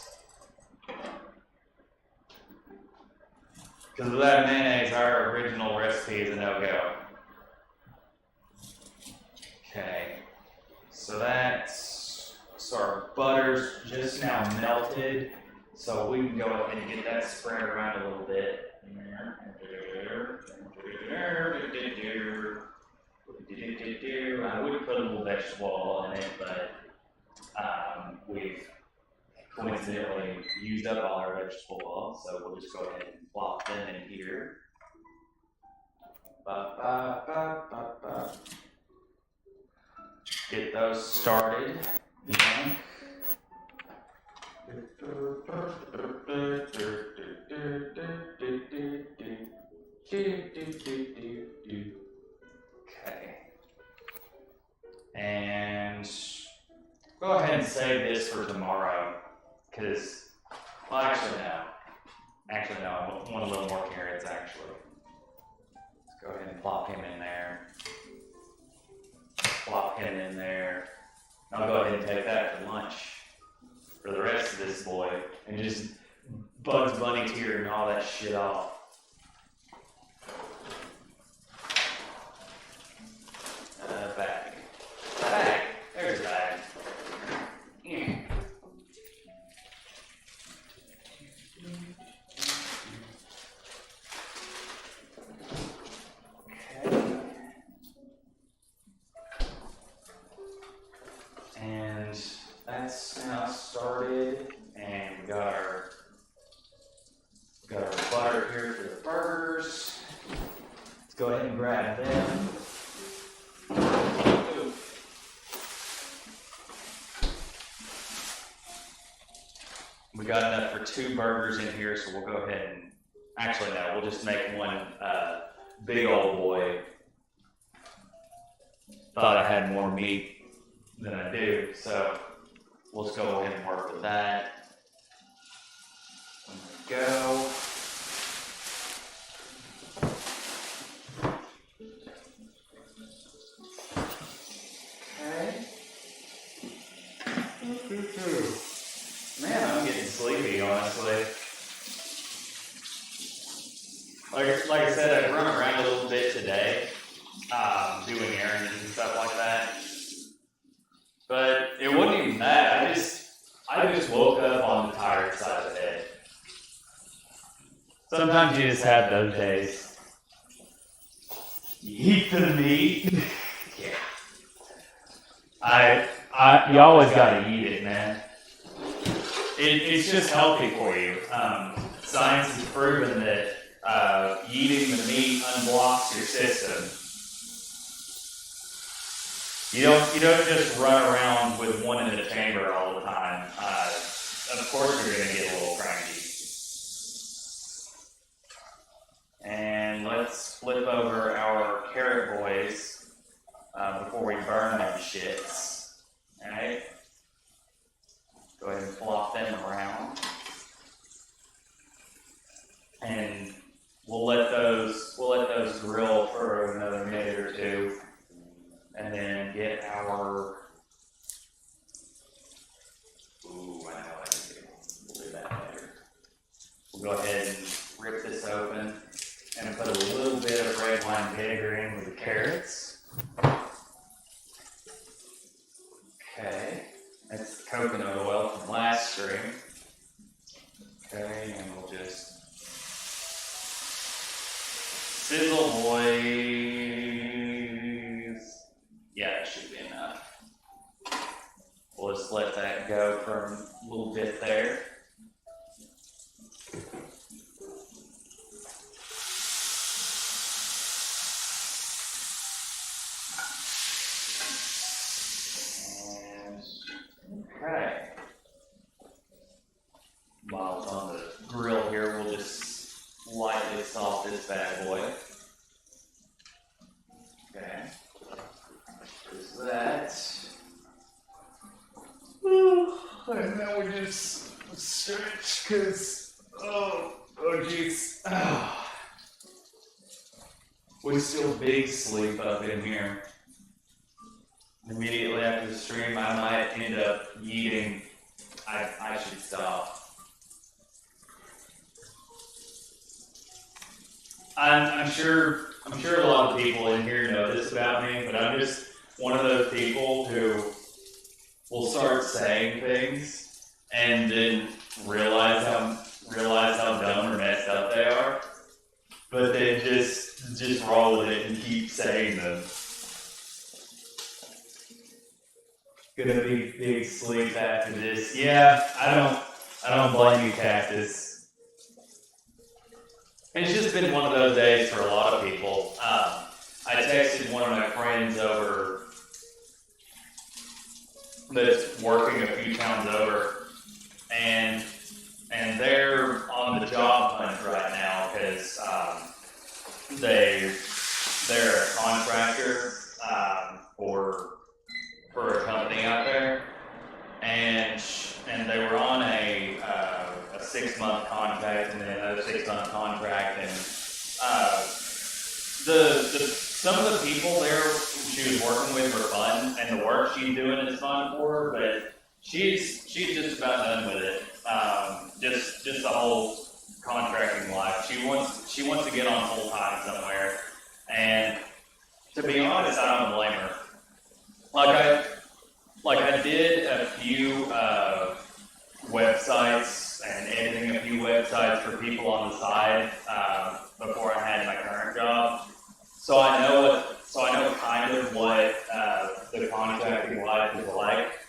Because without mayonnaise, our original recipe is a no-go. Okay, so our butter's just now melted, so we can go ahead and get that spread around a little bit. I would put a little vegetable oil in it, but we've coincidentally used up all our vegetable oil, so we'll just go ahead and plop them in here. Get those started. Okay. And go ahead and save this for tomorrow, because, well, actually no. I want a little more carrots, actually. Let's go ahead and plop him in there. Plop him in there. I'll go ahead and take that for lunch for the rest of this boy, and just Bugs Bunny tear and all that shit off. Bag. There's a bag. Yeah. Okay. And that's now started, and we got our butter here for the burgers. Let's go ahead and grab them. We got enough for 2 burgers in here, so we'll go ahead and, actually no, we'll just make one big old boy. Thought I had more meat than I do, so we'll just go ahead and work with that. There we go. Okay. Man, I'm getting sleepy, honestly. Like I said, I've run around a little bit today, doing errands and stuff like that. But it wasn't even that. I just woke up on the tired side of the head. Sometimes you just have those days. You eat the meat. Yeah. You always gotta eat it, man. It's just healthy for you. Science has proven that eating the meat unblocks your system. You don't just run around with one in the chamber all the time. Of course, you're gonna get a little cranky. And let's flip over our carrot boys before we burn them shits. All right. Go ahead and flop them around. And we'll let those grill for another minute or two. And then get our, I know what I can do. We'll do that later. We'll go ahead and rip this open and put a little bit of red wine vinegar in with the carrots. Okay. That's the coconut oil from last stream. Okay, and we'll just sizzle, boys. Yeah, that should be enough. We'll just let that go for a little bit there. Okay. While it's on the grill here, we'll just lightly salt this bad boy. Okay. There's that. And now we just stretch because, oh jeez. We still big sleep up in here. Immediately after the stream, I might end up eating. I should stop. I'm sure a lot of people in here know this about me, but I'm just one of those people who will start saying things and then realize how dumb or messed up they are, but then just roll with it and keep saying them. Gonna be big sleep after this. Yeah, I don't blame you, Cactus. It's just been one of those days for a lot of people. I texted one of my friends over that's working a few towns over, and they're on the job hunt right now because they're a contractor for a company out there, and they were on a 6-month contract and then another 6-month contract, and some of the people there she was working with were fun, and the work she's doing is fun for her, but she's just about done with it. Just the whole contracting life. She wants to get on full time somewhere, and to be honest, I don't blame her. I did a few websites and editing a few websites for people on the side before I had my current job, so I know kind of what the contracting life is like,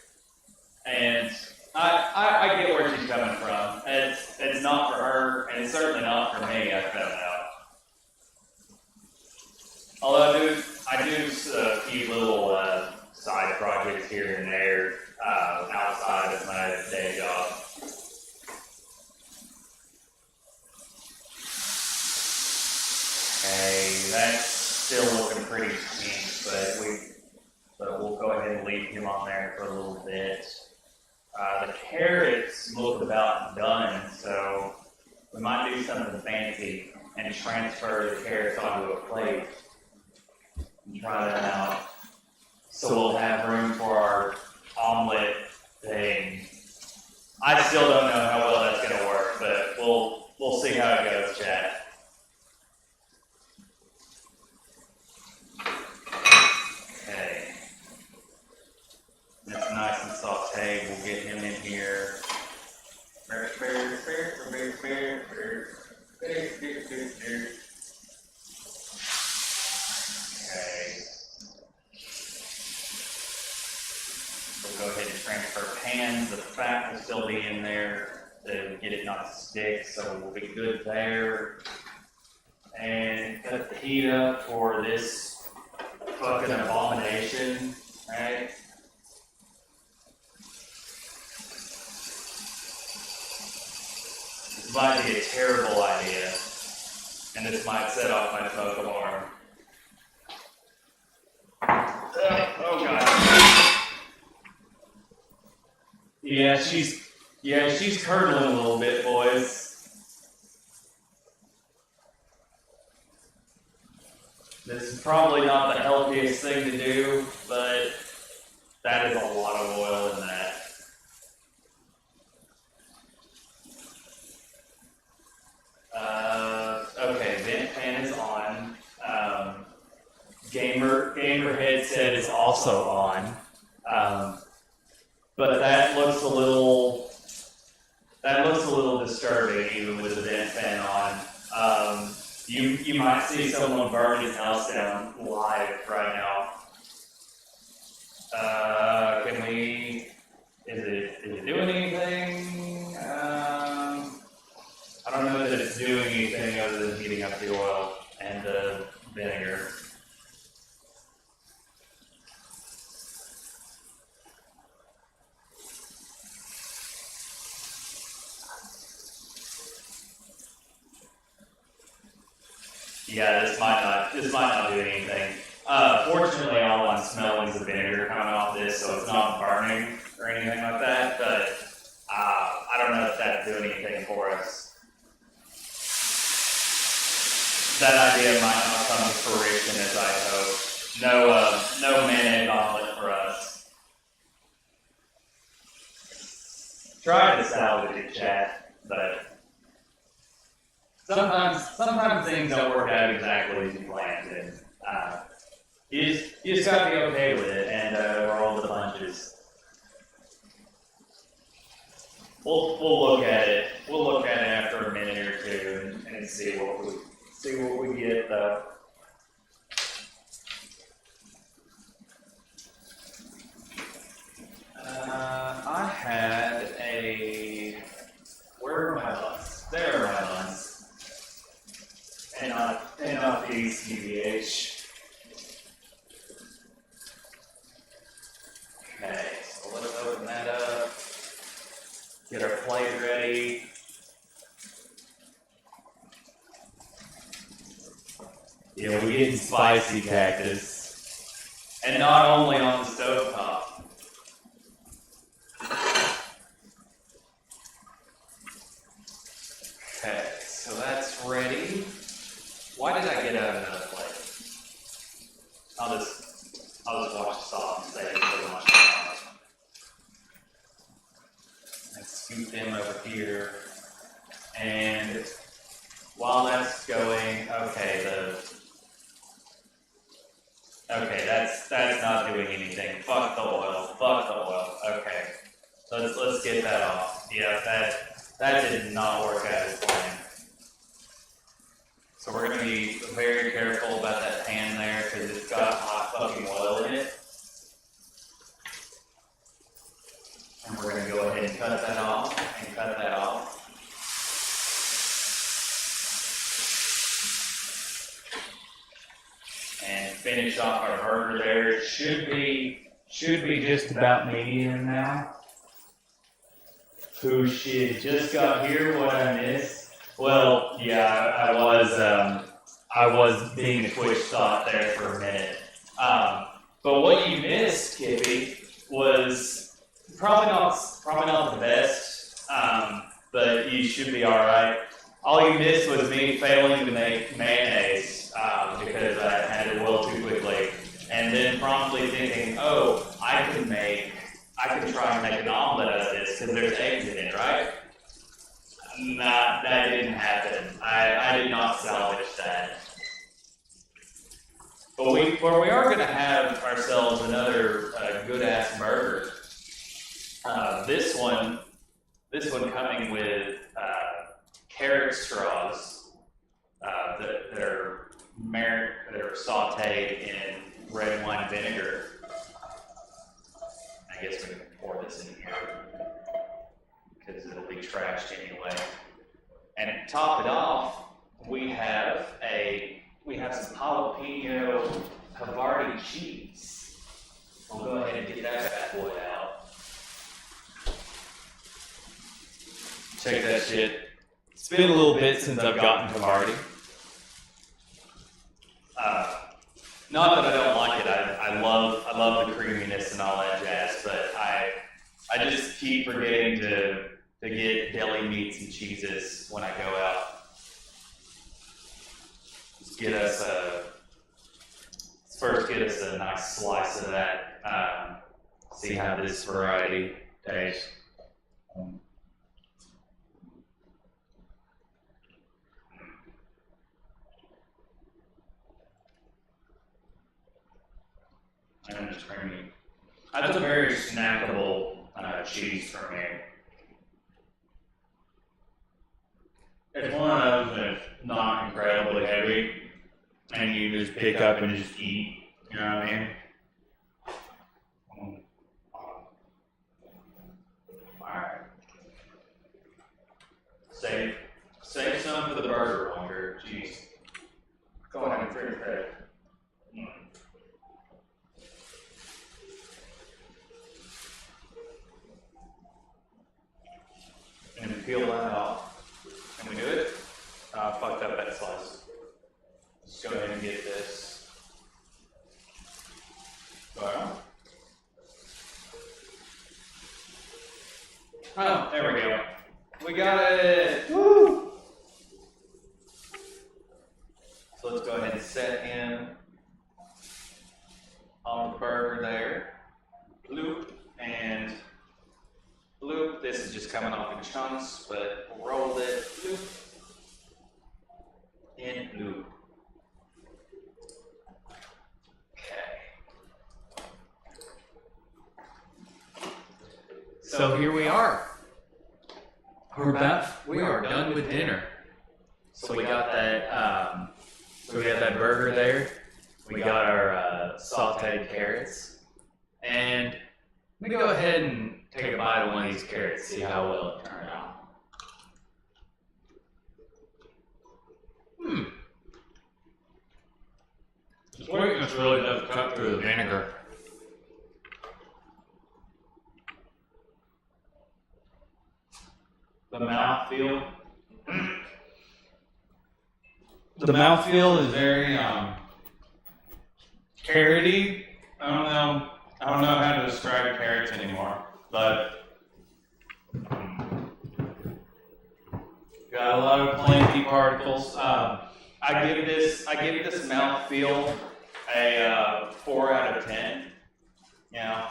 and I get where she's coming from. It's not for her, and it's certainly not for me. I found out. Although I do a few little side projects here and there outside of my day job. Okay, that's still looking pretty pink, but we'll go ahead and leave him on there for a little bit. The carrots look about done, so we might do something fancy and transfer the carrots onto a plate and try that out. So we'll have room for our omelet thing. I still don't know how well that's going to work, but we'll see how it goes, chat. Okay. That's nice and sauteed. We'll get him in here. Okay. We'll go ahead and transfer pans. The fat will still be in there to get it not to stick, so we'll be good there. And cut the heat up for this fucking abomination, right? This might be a terrible idea, and this might set off my smoke alarm. Oh god. Yeah, she's curdling a little bit, boys. This is probably not the healthiest thing to do, but that is a lot of oil in that. Okay, vent fan is on. Gamer headset is also on. But that looks a little disturbing even with the vent fan on. You might see someone burn his house down live right now. Is it doing anything? I don't know that it's doing anything other than heating up the oil and the vinegar. Yeah, this might not do anything. Fortunately, all I'm smelling is the vinegar coming off this, so it's not burning or anything like that. But I don't know if that'd do anything for us. That idea might not come to fruition as I hope. No mayonnaise omelet for us. Try to salvage it, chat, but sometimes things don't work out exactly as you planned, and you just gotta be okay with it and roll with the punches. We'll look at it. We'll look at it after a minute or two and see what we get though. I had a. Where are my buns? There are my buns. And not these UVH. Okay, so let's open that up. Get our plate ready. Yeah, we're getting spicy cactus. And not only on the stovetop. Okay, so that's ready. Why did I get out another plate? I'll just watch the sauce and say it pretty much. Let's scoop them over here. And while that's going, okay, that's not doing anything. Fuck the oil. Okay. So let's get that off. Yeah, that did not work out as planned. So we're going to be very careful about that pan there because it's got hot fucking oil in it. And we're going to go ahead and cut that off. And finish off our burger there. It should be just about medium now. Oh shit, just got here, what I missed? Well, yeah, I was being a Twitch thought there for a minute. But what you missed, Kippy, was probably not the best, but you should be alright. All you missed was me failing to make mayonnaise, because I had it well too quickly. And then promptly thinking, oh, I can try and make an omelet out of this because there's eggs in it, right? Nah, that didn't happen. I did not salvage that. But we are going to have ourselves another good ass burger. This one coming with carrot straws that are sauteed in red wine vinegar. I guess we can pour this in here because it'll be trashed anyway. And to top it off, we have some jalapeno Havarti cheese. We'll go ahead and get that bad boy out. Check that shit. It's been a little bit since I've gotten Havarti. Not that I don't like it. I love the creaminess and all that jazz, but I just keep forgetting to get deli meats and cheeses when I go out. Let's get us a nice slice of that. See how this variety tastes. And it's creamy. That's a very snackable cheese for me. It's one of those that's not incredibly heavy, and you just pick up and just eat. You know what I mean? Alright. Save some for the burger, Oinker. Jeez. Go ahead and finish that. And peel that off. Can we do it? I fucked up that slice. Let's go ahead and get this. Well. Oh, there we go. We got it! Woo! So let's go ahead and set him on the burger there. Bloop. And bloop. This is just coming off in chunks, but roll it. Bloop. in ooh. Okay. So here we are. We are done with dinner. So we got that. So we got that burger there. We got our sautéed carrots, and let me go ahead and take a bite of one of these carrots. See how well it turned out. The sweetness really does cut through the vinegar. The mouthfeel. The mouthfeel is very carroty. I don't know how to describe carrots anymore, but got a lot of planty particles. I give this mouthfeel a 4 out of 10. You know,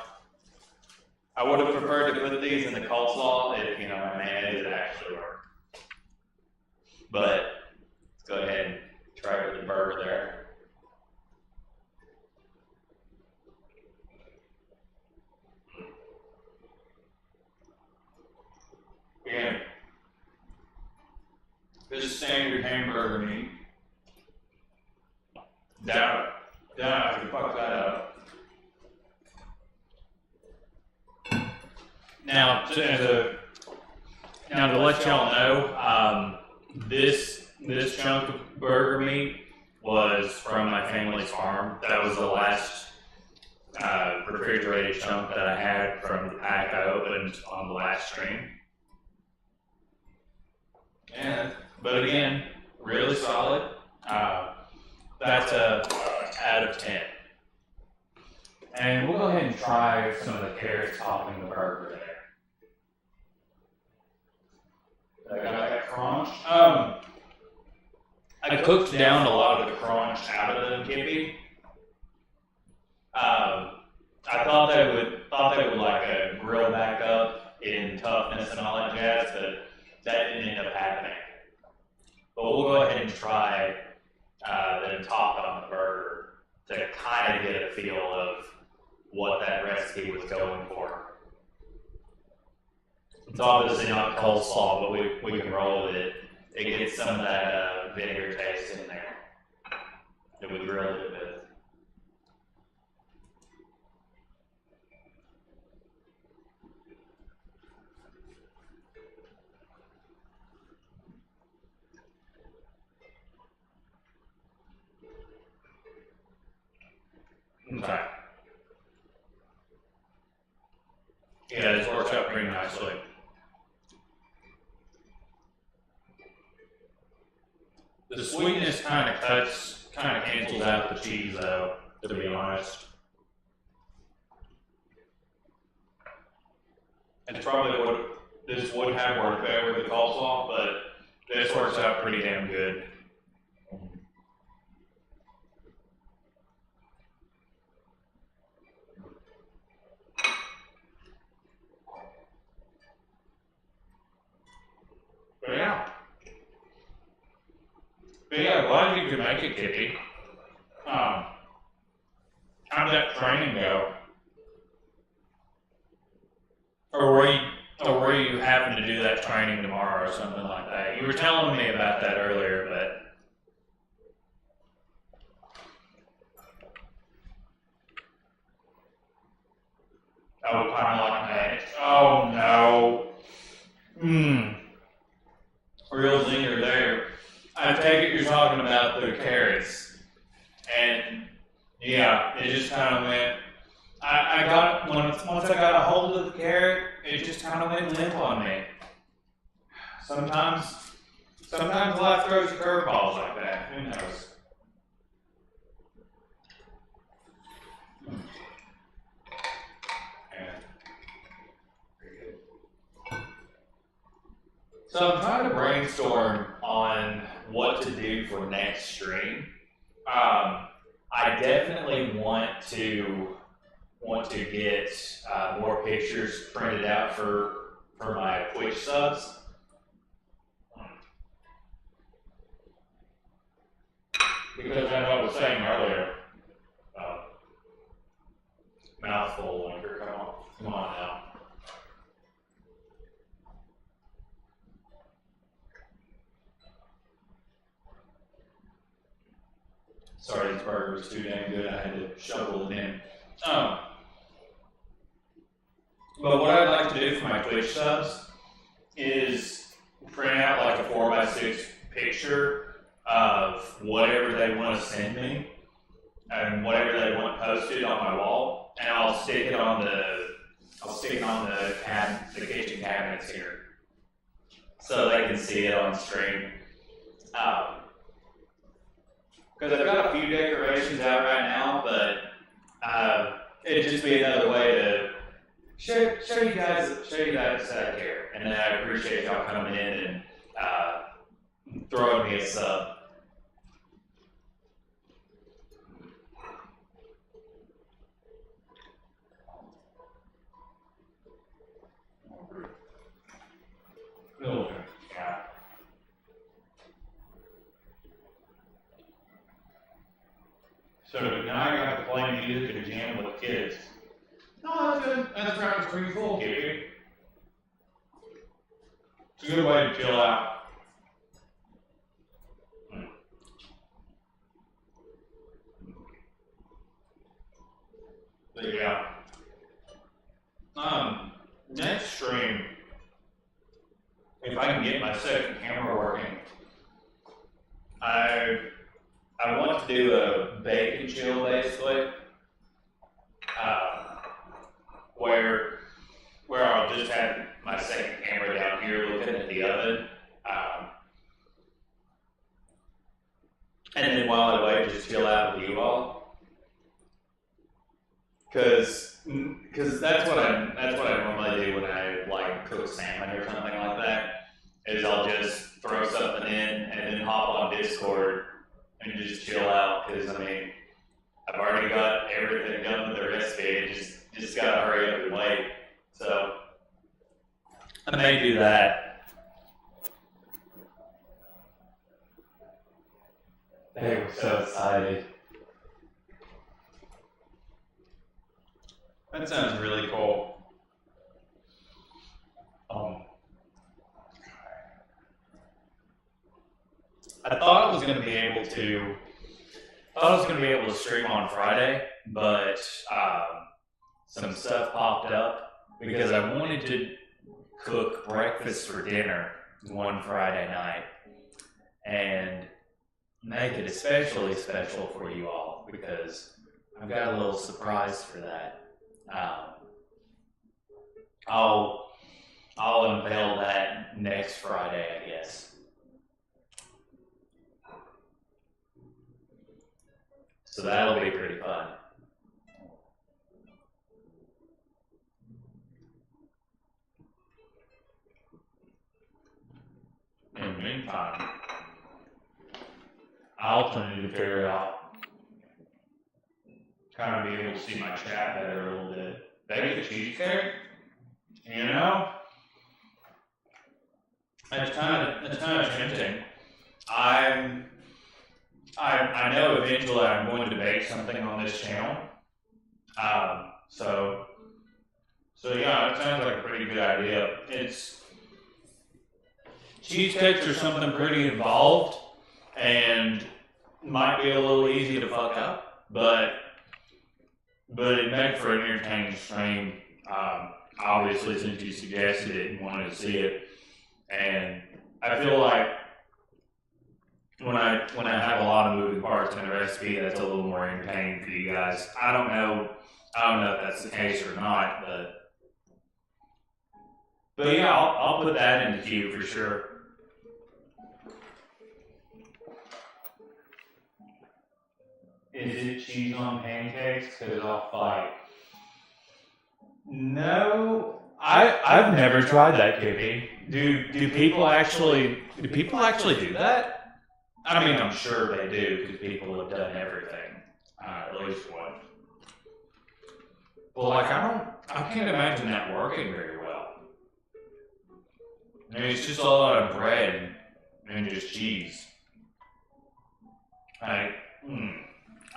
I would have preferred to put these in the coleslaw if my mayonnaise had actually worked. But let's go ahead and try it with the burger there. Again, this is standard hamburger meat. Doubt it. I can fuck that up. Now to let y'all know, this chunk of burger meat was from my family's farm. That was the last refrigerated chunk that I had from the pack I opened on the last stream. But again, really solid. That's a out of 10. And we'll go ahead and try some of the carrots topping the burger there. I got that crunch. I cooked down a lot of the crunch out of the kippy. I thought they would like grill back up in toughness and all that jazz, but that didn't end up happening. But we'll go ahead and try them topped on the burger to kind of get a feel of what that recipe was going for. It's obviously not coleslaw, but we can roll with it. It gets some of that vinegar taste in there that we grilled it with. Okay. Yeah, this works out pretty nicely. The sweetness kind of cancels out the cheese, though, to be honest. And it's probably what this would have worked better with the coleslaw, but this works out pretty damn good. But yeah, glad you could make it, Kippy. How'd that training go? Or were you having to do that training tomorrow or something like that? You were telling me about that earlier, but oh, kind of like that. Oh no. Real zinger there. I take it you're talking about the carrots. And yeah, it just kind of went. Once I got a hold of the carrot, it just kind of went limp on me. Sometimes life throws you curveballs like that. Who knows? So I'm trying to brainstorm on what to do for next stream. I definitely want to get more pictures printed out for my Twitch subs. saying earlier, mouthful, Oinker, come on now. Sorry, this burger was too damn good. I had to shovel it in. But what I'd like to do for my Twitch subs is print out like a 4x6 picture of whatever they want to send me and whatever they want posted on my wall, and I'll stick it on the kitchen cabinets here so they can see it on stream. Because I've got a few decorations out right now, but it'd just be another way to show you guys that I care, and I appreciate y'all coming in and throwing me a sub. Yeah. So now I have to play music and jam with kids. No, that's good. That sounds pretty cool, Kippy. It's a good way to chill out. But yeah. Next stream, if I can get my second camera working, I want to do a bake and chill basically, where I'll just have my second camera down here looking at the oven, and then while I wait, just chill out with you all. Cause that's what I normally do when I like cook salmon or something like that. Is I'll just throw something in and then hop on Discord and just chill out. Cause I mean, I've already got everything done with the recipe. Just gotta hurry up and wait. So I may do that. They were so excited. That sounds really cool. I thought I was going to be able to stream on Friday, but some stuff popped up because I wanted to cook breakfast for dinner one Friday night and make it especially special for you all because I've got a little surprise for that. I'll unveil that next Friday, I guess. So that'll be pretty fun. In the meantime, I also need to figure out kind of be able to see my chat better a little bit. Bake a cheesecake, you know? That's kind of tempting. I know eventually I'm going to bake something on this channel. So yeah, it sounds like a pretty good idea. Cheesecakes are something pretty involved and might be a little easy to fuck up, but it made for an entertaining stream. Obviously, since you suggested it and wanted to see it, and I feel like when I have a lot of moving parts in a recipe, that's a little more entertaining for you guys. I don't know if that's the case or not, but yeah, I'll put that in the queue for sure. Is it cheese on pancakes? Because I'll fight. No, I've never tried that, Kippy. Do people actually do that? I mean, I'm sure they do because people have done everything, at least one. But like, I can't imagine that working very well. I mean, it's just a lot of bread and just cheese.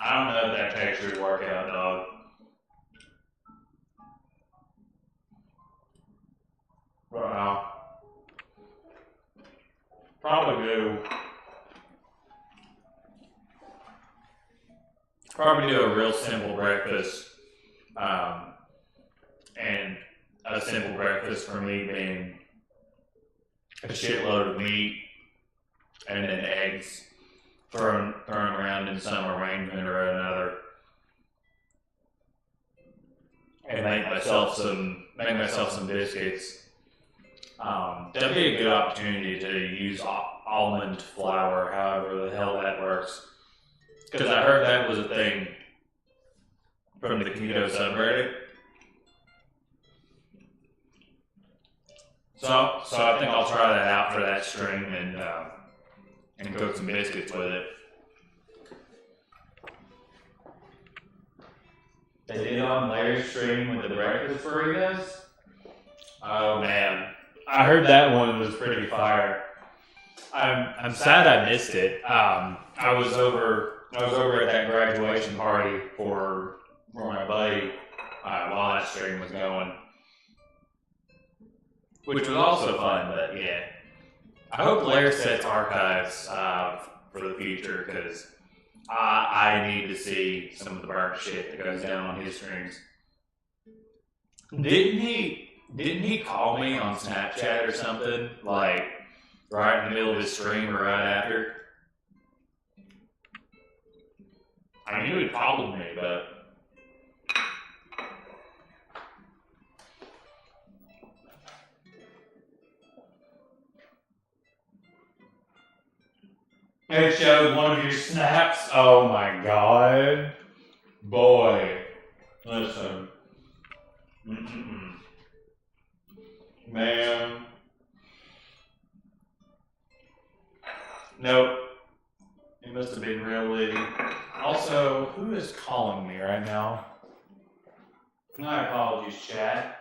I don't know if that texture would work out, dog. Wow. Probably do a real simple breakfast, and a simple breakfast for me being a shitload of meat and then eggs thrown around in some arrangement or another, and make myself some biscuits. That'd be a good opportunity to use almond flour, however the hell that works. Because I heard that was a thing from the keto subreddit. So I think I'll try that out for that stream and cook some biscuits with it. They did it on Larry's stream with the breakfast burritos. Oh man, I heard that one was pretty fire. I'm sad I missed it. I was over at that graduation party for my buddy while that stream was going, which was also fun. But yeah, I hope Lair sets archives for the future, because I need to see some of the burnt shit that goes down on his streams. Didn't he call me on Snapchat or something, like right in the middle of his stream or right after? I knew he followed me, but it showed one of your snaps. Oh my god. Boy. Listen. Man. Nope. It must have been really. Also, who is calling me right now? My apologies, chat.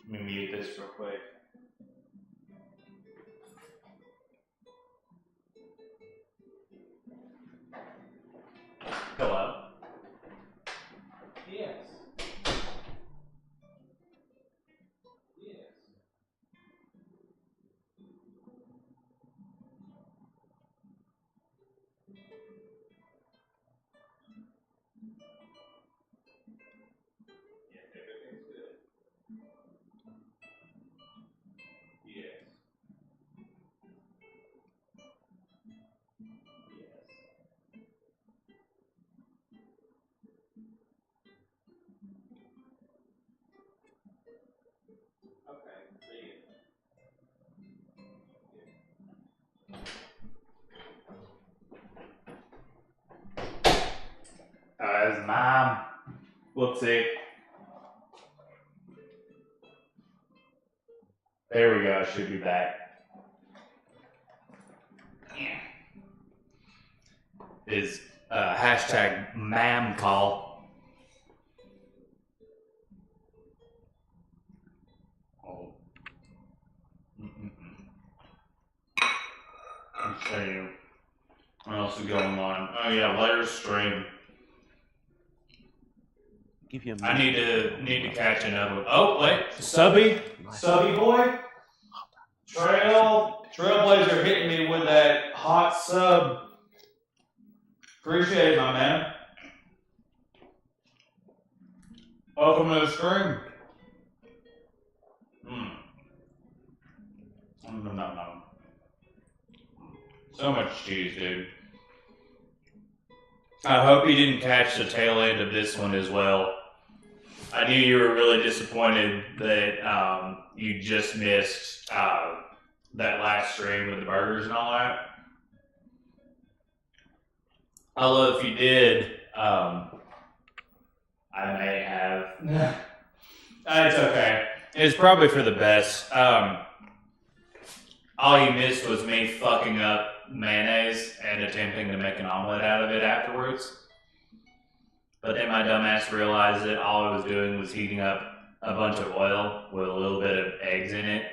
Let me mute this real quick. Hello? Yes. Yes. Yeah, everything's good. Yes. Yes. Okay, see you. That's mom. Whoopsie. There we go. I should be back. Is hashtag ma'am call. Oh. Let's see. What else is going on? Oh yeah, Lair's stream. I need to catch another. Oh wait, Subby boy, Trailblazer hitting me with that hot sub. Appreciate it, my man. Welcome to the stream. No. So much cheese, dude. I hope you didn't catch the tail end of this one as well. I knew you were really disappointed that you just missed that last stream with the burgers and all that. Although if you did, I may have. It's okay. It's probably for the best. All you missed was me fucking up mayonnaise and attempting to make an omelet out of it afterwards. But then my dumbass realized that all I was doing was heating up a bunch of oil with a little bit of eggs in it.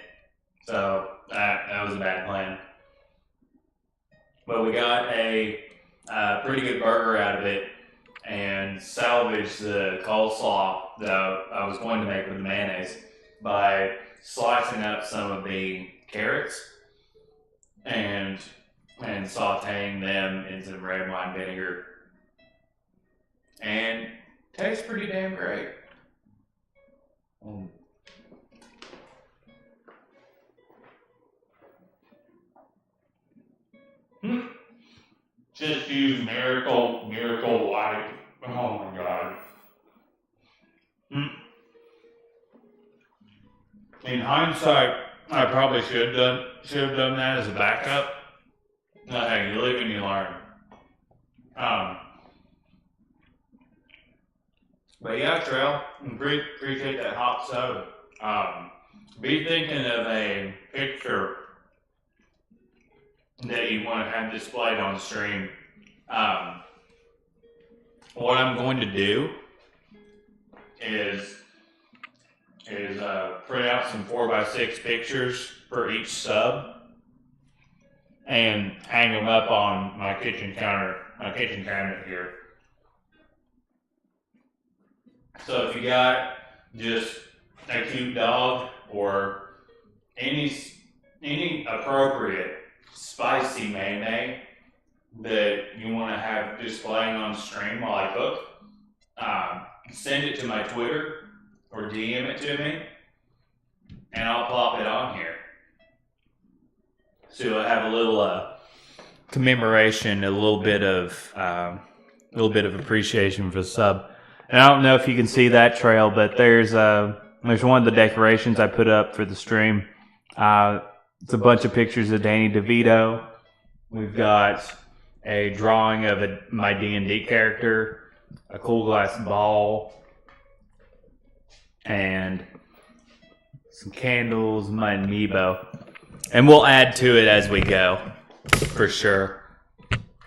So that was a bad plan. but we got a pretty good burger out of it and salvaged the coleslaw that I was going to make with the mayonnaise by slicing up some of the carrots and sauteing them in some red wine vinegar. And tastes pretty damn great. Just use Miracle White. Oh my god. In hindsight, I probably should have done that as a backup. No, hey, you live and you learn. But yeah, Trail, appreciate that hot soda. Be thinking of a picture that you want to have displayed on the stream. What I'm going to do is print out some 4x6 pictures for each sub and hang them up on my kitchen cabinet here. So if you got just a cute dog or any appropriate spicy mayonnaise that you want to have displaying on the stream while I cook, send it to my Twitter or DM it to me, and I'll plop it on here. So you'll have a little commemoration, a little bit of appreciation for the sub. And I don't know if you can see that, Trail, but there's one of the decorations I put up for the stream. It's a bunch of pictures of Danny DeVito. We've got a drawing of my D&D character, a cool glass ball, and some candles, my amiibo. And we'll add to it as we go, for sure.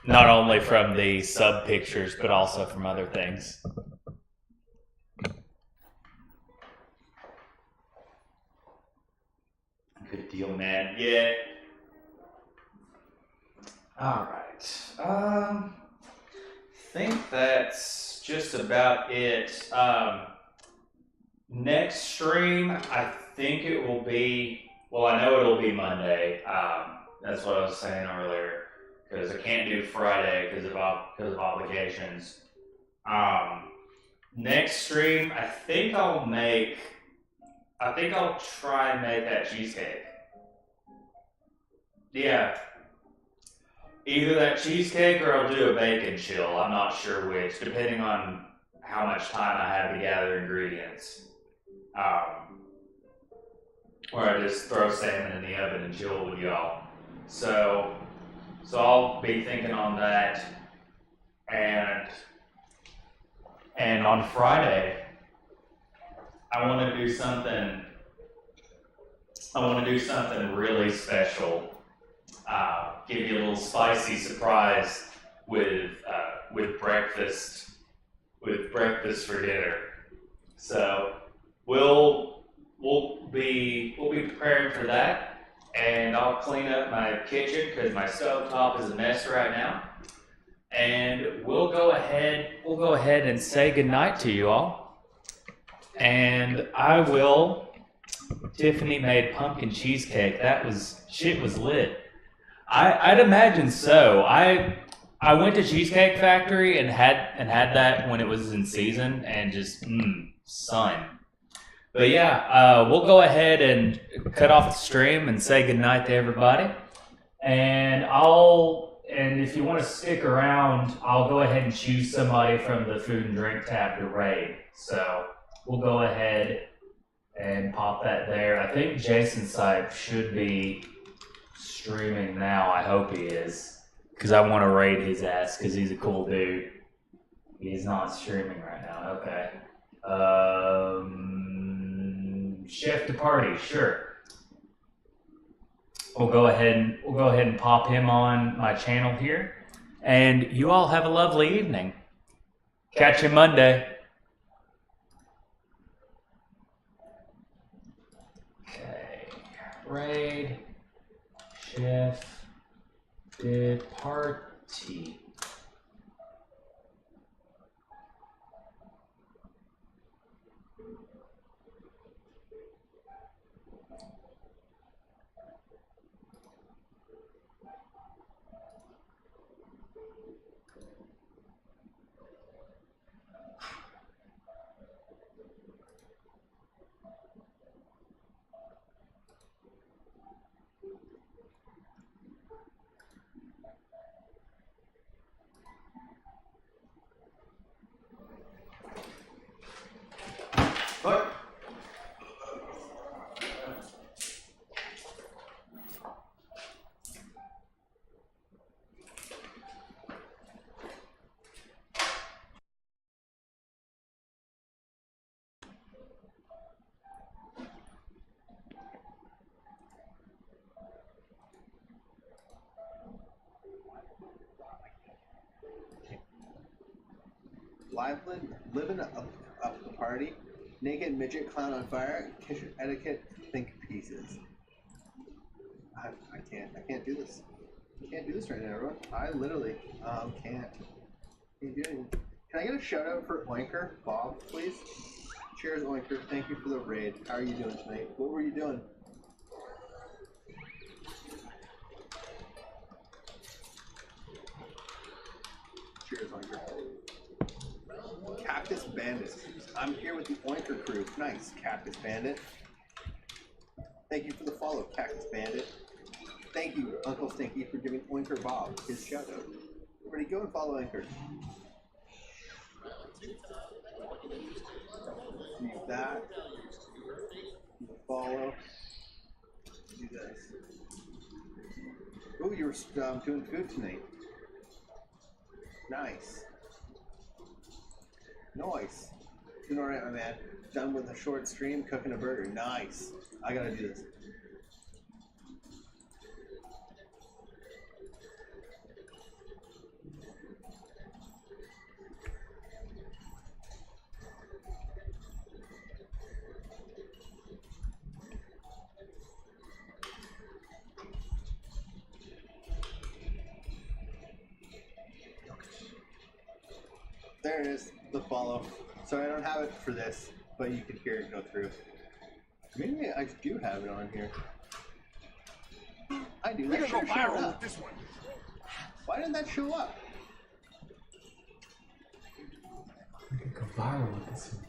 Not only from the sub pictures, but also from other things. Good deal, man. Yeah. All right. I think that's just about it. Next stream, I think it will be. Well, I know it'll be Monday. That's what I was saying earlier, because I can't do Friday because of obligations. Next stream, I think I'll try and make that cheesecake. Yeah. Either that cheesecake or I'll do a bacon chill. I'm not sure which, depending on how much time I have to gather ingredients. Or I just throw salmon in the oven and chill with y'all. So I'll be thinking on that. And on Friday, I want to do something really special. Give you a little spicy surprise with breakfast for dinner. So we'll be preparing for that, and I'll clean up my kitchen because my stovetop is a mess right now. And we'll go ahead and say goodnight to you all. And I will. Tiffany made pumpkin cheesecake. Shit was lit. I'd imagine so. I went to Cheesecake Factory and had that when it was in season, and just son. But yeah, we'll go ahead and cut off the stream and say goodnight to everybody. And if you want to stick around, I'll go ahead and choose somebody from the food and drink tab to raid. So we'll go ahead and pop that there. I think Jason Sipe should be streaming now. I hope he is, because I want to raid his ass because he's a cool dude. He's not streaming right now. Okay. Chef de Party, sure. We'll go ahead and pop him on my channel here. And you all have a lovely evening. Catch you Monday. Okay. Raid. Chef Did party. What? Living up the party, naked midget clown on fire, kitchen etiquette, think pieces. I can't do this. I can't do this right now, everyone. I literally can't do anything. Can I get a shout out for Oinker, Bob, please? Cheers, Oinker. Thank you for the raid. How are you doing tonight? What were you doing? Cheers, Oinker. Cactus Bandit. I'm here with the Oinker crew. Nice, Cactus Bandit. Thank you for the follow, Cactus Bandit. Thank you, Uncle Stinky, for giving Oinker Bob his shout out. Everybody go and follow Oinker. Leave that. Follow. Do this. Oh, you were doing food tonight. Nice. Nice. Doing alright, my man. Done with a short stream, cooking a burger. Nice. I gotta do this. There it is, the follow. Sorry, I don't have it for this, but you could hear it go through. Maybe I do have it on here. I do. That sure showed up. This one. Why didn't that show up? We could go viral with this one.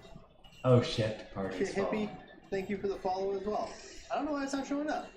Oh shit, party's Shit, Hippie, thank you for the follow as well. I don't know why it's not showing up.